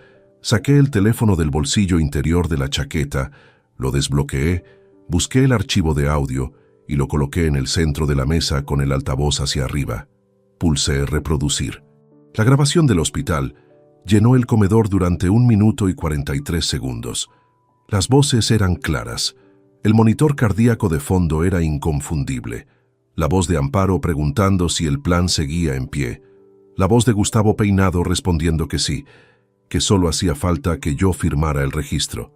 Saqué el teléfono del bolsillo interior de la chaqueta, lo desbloqueé, busqué el archivo de audio y lo coloqué en el centro de la mesa con el altavoz hacia arriba. Pulsé reproducir. La grabación del hospital llenó el comedor durante 1 minuto y 43 segundos. Las voces eran claras. El monitor cardíaco de fondo era inconfundible. La voz de Amparo preguntando si el plan seguía en pie. La voz de Gustavo Peinado respondiendo que sí, que solo hacía falta que yo firmara el registro.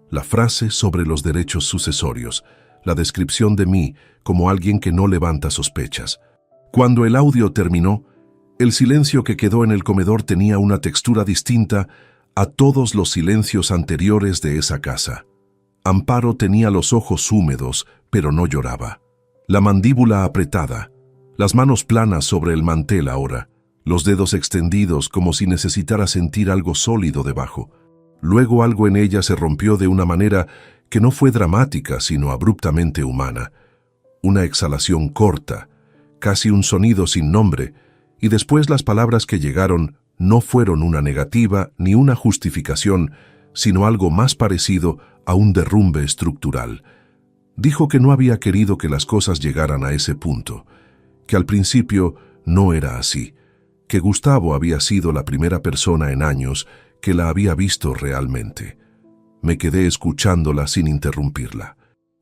La frase sobre los derechos sucesorios, la descripción de mí como alguien que no levanta sospechas. Cuando el audio terminó, el silencio que quedó en el comedor tenía una textura distinta a todos los silencios anteriores de esa casa. Amparo tenía los ojos húmedos, pero no lloraba. La mandíbula apretada, las manos planas sobre el mantel ahora, los dedos extendidos como si necesitara sentir algo sólido debajo. Luego algo en ella se rompió de una manera que no fue dramática, sino abruptamente humana. Una exhalación corta, casi un sonido sin nombre, y después las palabras que llegaron no fueron una negativa ni una justificación, sino algo más parecido a un derrumbe estructural. Dijo que no había querido que las cosas llegaran a ese punto, que al principio no era así, que Gustavo había sido la primera persona en años que la había visto realmente. Me quedé escuchándola sin interrumpirla,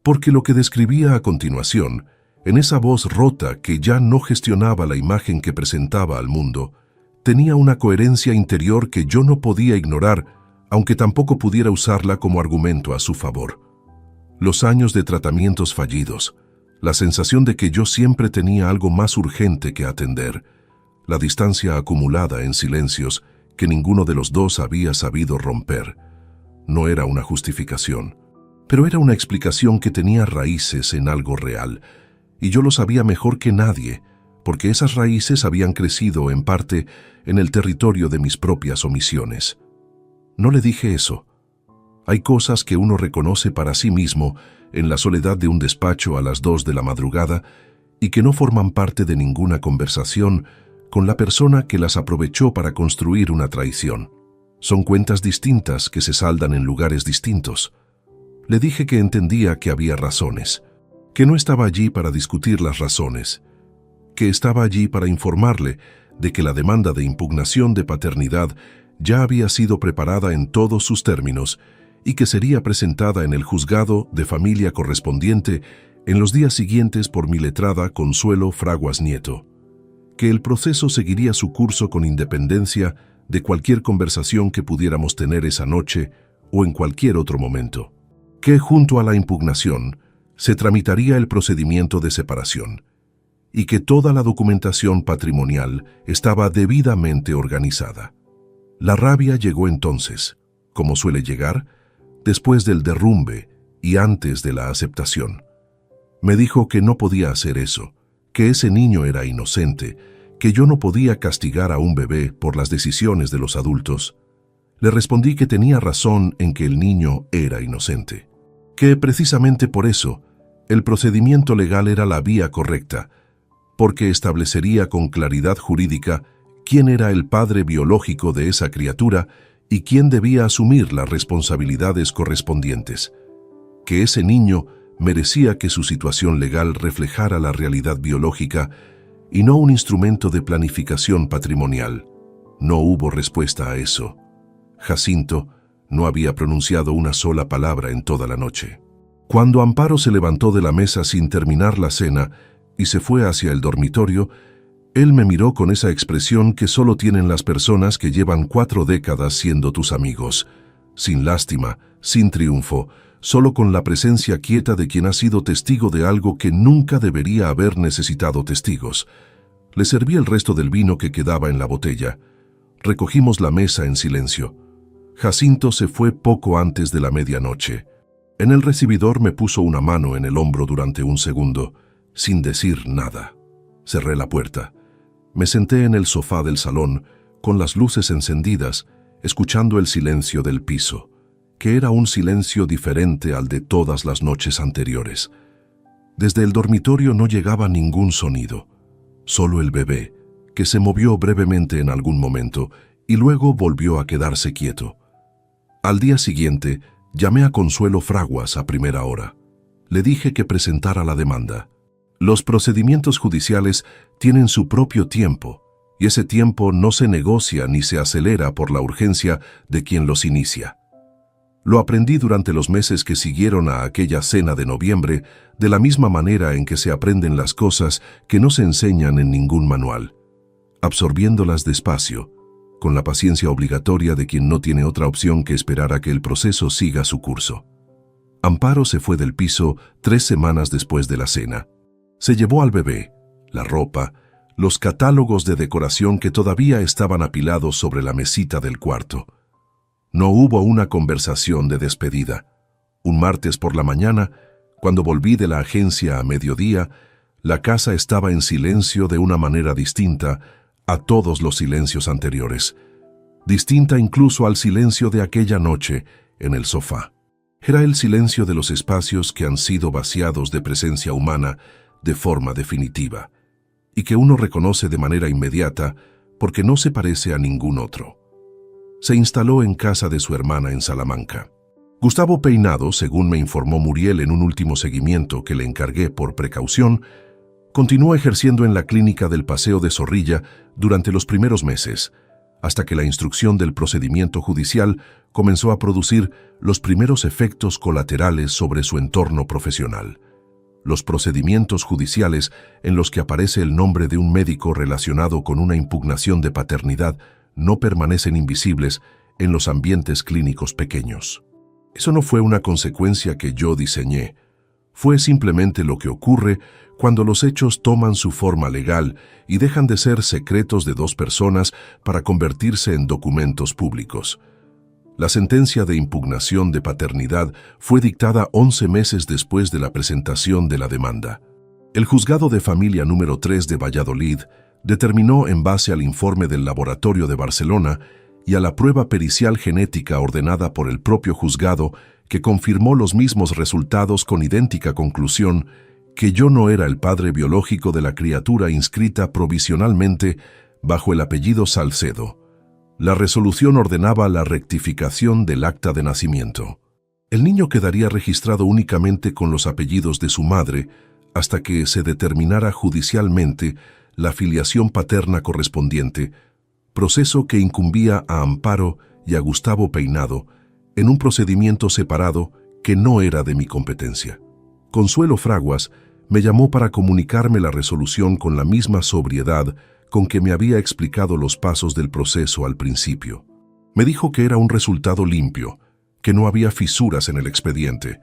porque lo que describía a continuación, en esa voz rota que ya no gestionaba la imagen que presentaba al mundo, tenía una coherencia interior que yo no podía ignorar, aunque tampoco pudiera usarla como argumento a su favor. Los años de tratamientos fallidos, la sensación de que yo siempre tenía algo más urgente que atender, la distancia acumulada en silencios que ninguno de los dos había sabido romper. No era una justificación, pero era una explicación que tenía raíces en algo real, y yo lo sabía mejor que nadie, porque esas raíces habían crecido en parte en el territorio de mis propias omisiones. No le dije eso. Hay cosas que uno reconoce para sí mismo en la soledad de un despacho a las 2 de la madrugada y que no forman parte de ninguna conversación con la persona que las aprovechó para construir una traición. Son cuentas distintas que se saldan en lugares distintos. Le dije que entendía que había razones, que no estaba allí para discutir las razones, que estaba allí para informarle de que la demanda de impugnación de paternidad ya había sido preparada en todos sus términos y que sería presentada en el juzgado de familia correspondiente en los días siguientes por mi letrada Consuelo Fraguas Nieto, que el proceso seguiría su curso con independencia de cualquier conversación que pudiéramos tener esa noche o en cualquier otro momento, que junto a la impugnación se tramitaría el procedimiento de separación y que toda la documentación patrimonial estaba debidamente organizada. La rabia llegó entonces, como suele llegar, después del derrumbe y antes de la aceptación. Me dijo que no podía hacer eso, que ese niño era inocente, que yo no podía castigar a un bebé por las decisiones de los adultos. Le respondí que tenía razón en que el niño era inocente, que precisamente por eso el procedimiento legal era la vía correcta, porque establecería con claridad jurídica quién era el padre biológico de esa criatura y quién debía asumir las responsabilidades correspondientes, que ese niño merecía que su situación legal reflejara la realidad biológica y no un instrumento de planificación patrimonial. No hubo respuesta a eso. Jacinto no había pronunciado una sola palabra en toda la noche. Cuando Amparo se levantó de la mesa sin terminar la cena y se fue hacia el dormitorio, él me miró con esa expresión que solo tienen las personas que llevan 4 décadas siendo tus amigos, sin lástima, sin triunfo, solo con la presencia quieta de quien ha sido testigo de algo que nunca debería haber necesitado testigos. Le serví el resto del vino que quedaba en la botella. Recogimos la mesa en silencio. Jacinto se fue poco antes de la medianoche. En el recibidor me puso una mano en el hombro durante un segundo, sin decir nada. Cerré la puerta. Me senté en el sofá del salón, con las luces encendidas, escuchando el silencio del piso, que era un silencio diferente al de todas las noches anteriores. Desde el dormitorio no llegaba ningún sonido, solo el bebé, que se movió brevemente en algún momento y luego volvió a quedarse quieto. Al día siguiente, llamé a Consuelo Fraguas a primera hora. Le dije que presentara la demanda. Los procedimientos judiciales tienen su propio tiempo, y ese tiempo no se negocia ni se acelera por la urgencia de quien los inicia. Lo aprendí durante los meses que siguieron a aquella cena de noviembre, de la misma manera en que se aprenden las cosas que no se enseñan en ningún manual, absorbiéndolas despacio, con la paciencia obligatoria de quien no tiene otra opción que esperar a que el proceso siga su curso. Amparo se fue del piso 3 semanas después de la cena. Se llevó al bebé, la ropa, los catálogos de decoración que todavía estaban apilados sobre la mesita del cuarto. No hubo una conversación de despedida. Un martes por la mañana, cuando volví de la agencia a mediodía, la casa estaba en silencio de una manera distinta a todos los silencios anteriores, distinta incluso al silencio de aquella noche en el sofá. Era el silencio de los espacios que han sido vaciados de presencia humana de forma definitiva, y que uno reconoce de manera inmediata porque no se parece a ningún otro. Se instaló en casa de su hermana en Salamanca. Gustavo Peinado, según me informó Muriel en un último seguimiento que le encargué por precaución, continuó ejerciendo en la clínica del Paseo de Zorrilla durante los primeros meses, hasta que la instrucción del procedimiento judicial comenzó a producir los primeros efectos colaterales sobre su entorno profesional. Los procedimientos judiciales en los que aparece el nombre de un médico relacionado con una impugnación de paternidad no permanecen invisibles en los ambientes clínicos pequeños. Eso no fue una consecuencia que yo diseñé, fue simplemente lo que ocurre cuando los hechos toman su forma legal y dejan de ser secretos de 2 personas para convertirse en documentos públicos. La sentencia de impugnación de paternidad fue dictada 11 meses después de la presentación de la demanda. El Juzgado de Familia número 3 de Valladolid determinó, en base al informe del Laboratorio de Barcelona y a la prueba pericial genética ordenada por el propio juzgado, que confirmó los mismos resultados con idéntica conclusión, que yo no era el padre biológico de la criatura inscrita provisionalmente bajo el apellido Salcedo. La resolución ordenaba la rectificación del acta de nacimiento. El niño quedaría registrado únicamente con los apellidos de su madre hasta que se determinara judicialmente la filiación paterna correspondiente, proceso que incumbía a Amparo y a Gustavo Peinado en un procedimiento separado que no era de mi competencia. Consuelo Fraguas me llamó para comunicarme la resolución con la misma sobriedad con que me había explicado los pasos del proceso al principio. Me dijo que era un resultado limpio, que no había fisuras en el expediente,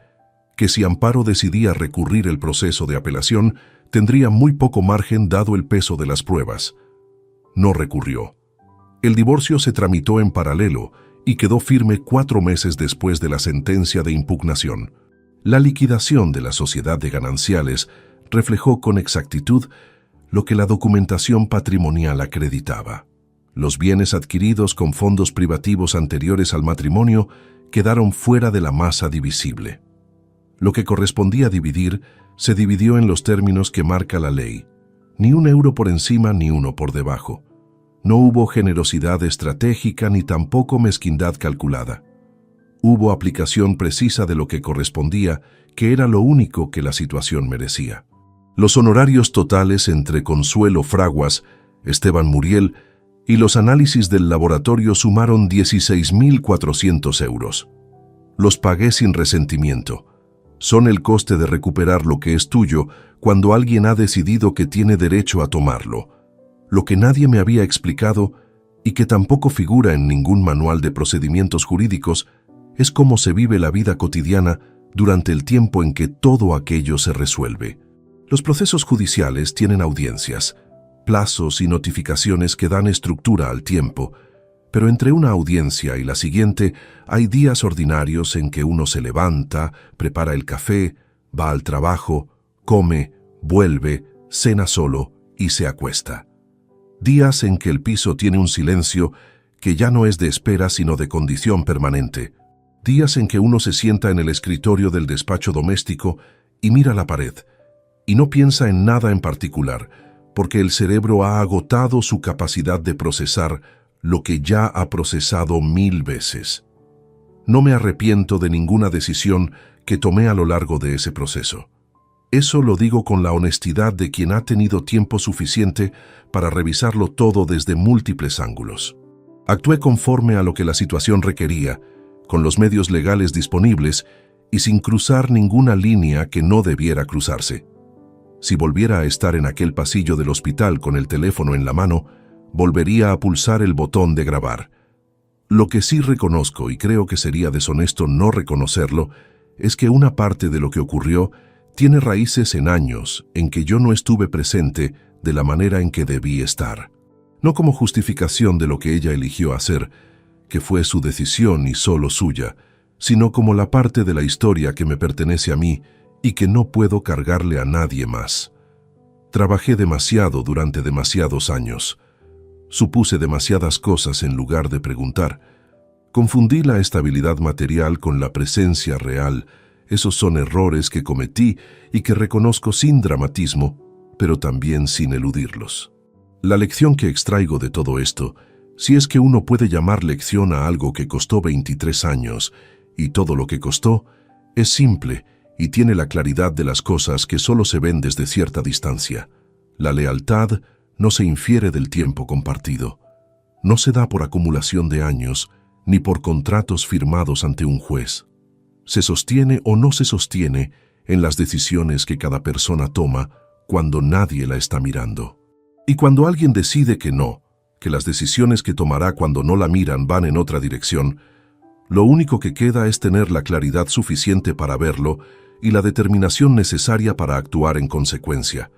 que si Amparo decidía recurrir el proceso de apelación, tendría muy poco margen dado el peso de las pruebas. No recurrió. El divorcio se tramitó en paralelo y quedó firme 4 meses después de la sentencia de impugnación. La liquidación de la sociedad de gananciales reflejó con exactitud lo que la documentación patrimonial acreditaba. Los bienes adquiridos con fondos privativos anteriores al matrimonio quedaron fuera de la masa divisible. Lo que correspondía dividir se dividió en los términos que marca la ley, ni 1 euro por encima ni 1 por debajo. No hubo generosidad estratégica ni tampoco mezquindad calculada. Hubo aplicación precisa de lo que correspondía, que era lo único que la situación merecía. Los honorarios totales entre Consuelo Fraguas, Esteban Muriel y los análisis del laboratorio sumaron 16.400 euros. Los pagué sin resentimiento. Son el coste de recuperar lo que es tuyo cuando alguien ha decidido que tiene derecho a tomarlo. Lo que nadie me había explicado y que tampoco figura en ningún manual de procedimientos jurídicos es cómo se vive la vida cotidiana durante el tiempo en que todo aquello se resuelve. Los procesos judiciales tienen audiencias, plazos y notificaciones que dan estructura al tiempo, pero entre una audiencia y la siguiente hay días ordinarios en que uno se levanta, prepara el café, va al trabajo, come, vuelve, cena solo y se acuesta. Días en que el piso tiene un silencio que ya no es de espera sino de condición permanente. Días en que uno se sienta en el escritorio del despacho doméstico y mira la pared, y no piensa en nada en particular, porque el cerebro ha agotado su capacidad de procesar lo que ya ha procesado 1000 veces. No me arrepiento de ninguna decisión que tomé a lo largo de ese proceso. Eso lo digo con la honestidad de quien ha tenido tiempo suficiente para revisarlo todo desde múltiples ángulos. Actué conforme a lo que la situación requería, con los medios legales disponibles y sin cruzar ninguna línea que no debiera cruzarse. Si volviera a estar en aquel pasillo del hospital con el teléfono en la mano, volvería a pulsar el botón de grabar. Lo que sí reconozco, y creo que sería deshonesto no reconocerlo, es que una parte de lo que ocurrió tiene raíces en años en que yo no estuve presente de la manera en que debí estar. No como justificación de lo que ella eligió hacer, que fue su decisión y solo suya, sino como la parte de la historia que me pertenece a mí y que no puedo cargarle a nadie más. Trabajé demasiado durante demasiados años. Supuse demasiadas cosas en lugar de preguntar. Confundí la estabilidad material con la presencia real. Esos son errores que cometí y que reconozco sin dramatismo, pero también sin eludirlos. La lección que extraigo de todo esto, si es que uno puede llamar lección a algo que costó 23 años, y todo lo que costó, es simple y tiene la claridad de las cosas que solo se ven desde cierta distancia. La lealtad no se infiere del tiempo compartido. No se da por acumulación de años, ni por contratos firmados ante un juez. Se sostiene o no se sostiene en las decisiones que cada persona toma cuando nadie la está mirando. Y cuando alguien decide que no, que las decisiones que tomará cuando no la miran van en otra dirección, lo único que queda es tener la claridad suficiente para verlo y la determinación necesaria para actuar en consecuencia.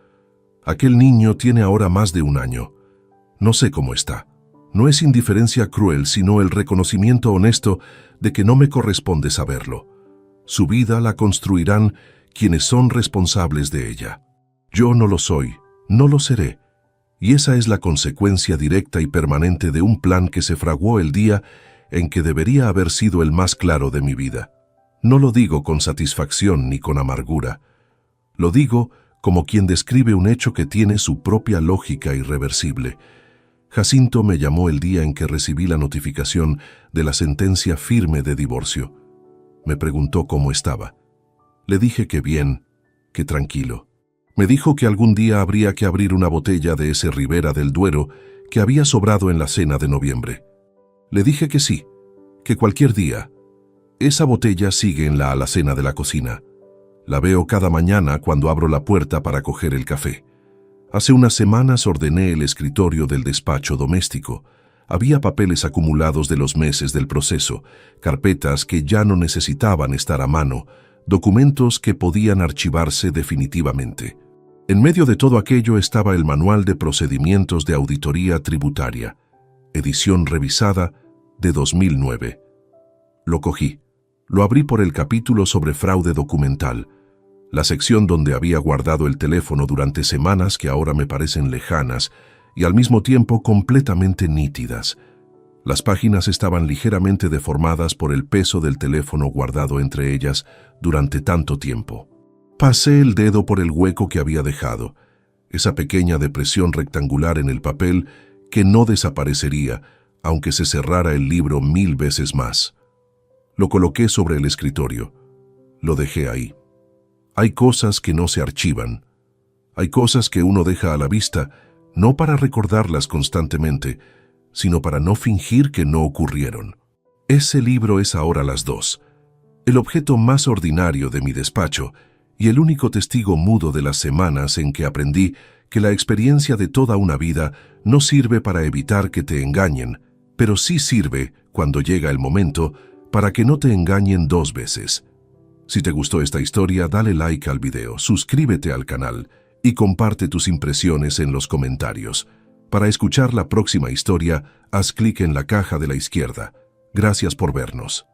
Aquel niño tiene ahora más de 1 año. No sé cómo está. No es indiferencia cruel, sino el reconocimiento honesto de que no me corresponde saberlo. Su vida la construirán quienes son responsables de ella. Yo no lo soy, no lo seré. Y esa es la consecuencia directa y permanente de un plan que se fraguó el día en que debería haber sido el más claro de mi vida. No lo digo con satisfacción ni con amargura. Lo digo como quien describe un hecho que tiene su propia lógica irreversible. Jacinto me llamó el día en que recibí la notificación de la sentencia firme de divorcio. Me preguntó cómo estaba. Le dije que bien, que tranquilo. Me dijo que algún día habría que abrir una botella de ese Ribera del Duero que había sobrado en la cena de noviembre. Le dije que sí, que cualquier día. Esa botella sigue en la alacena de la cocina. La veo cada mañana cuando abro la puerta para coger el café. Hace unas semanas ordené el escritorio del despacho doméstico. Había papeles acumulados de los meses del proceso, carpetas que ya no necesitaban estar a mano, documentos que podían archivarse definitivamente. En medio de todo aquello estaba el Manual de Procedimientos de Auditoría Tributaria, edición revisada de 2009. Lo cogí. Lo abrí por el capítulo sobre fraude documental, la sección donde había guardado el teléfono durante semanas que ahora me parecen lejanas y al mismo tiempo completamente nítidas. Las páginas estaban ligeramente deformadas por el peso del teléfono guardado entre ellas durante tanto tiempo. Pasé el dedo por el hueco que había dejado, esa pequeña depresión rectangular en el papel que no desaparecería, aunque se cerrara el libro 1000 veces más. Lo coloqué sobre el escritorio. Lo dejé ahí. Hay cosas que no se archivan. Hay cosas que uno deja a la vista, no para recordarlas constantemente, sino para no fingir que no ocurrieron. Ese libro es ahora las 2, el objeto más ordinario de mi despacho y el único testigo mudo de las semanas en que aprendí que la experiencia de toda una vida no sirve para evitar que te engañen, pero sí sirve, cuando llega el momento, para que no te engañen 2 veces. Si te gustó esta historia, dale like al video, suscríbete al canal y comparte tus impresiones en los comentarios. Para escuchar la próxima historia, haz clic en la caja de la izquierda. Gracias por vernos.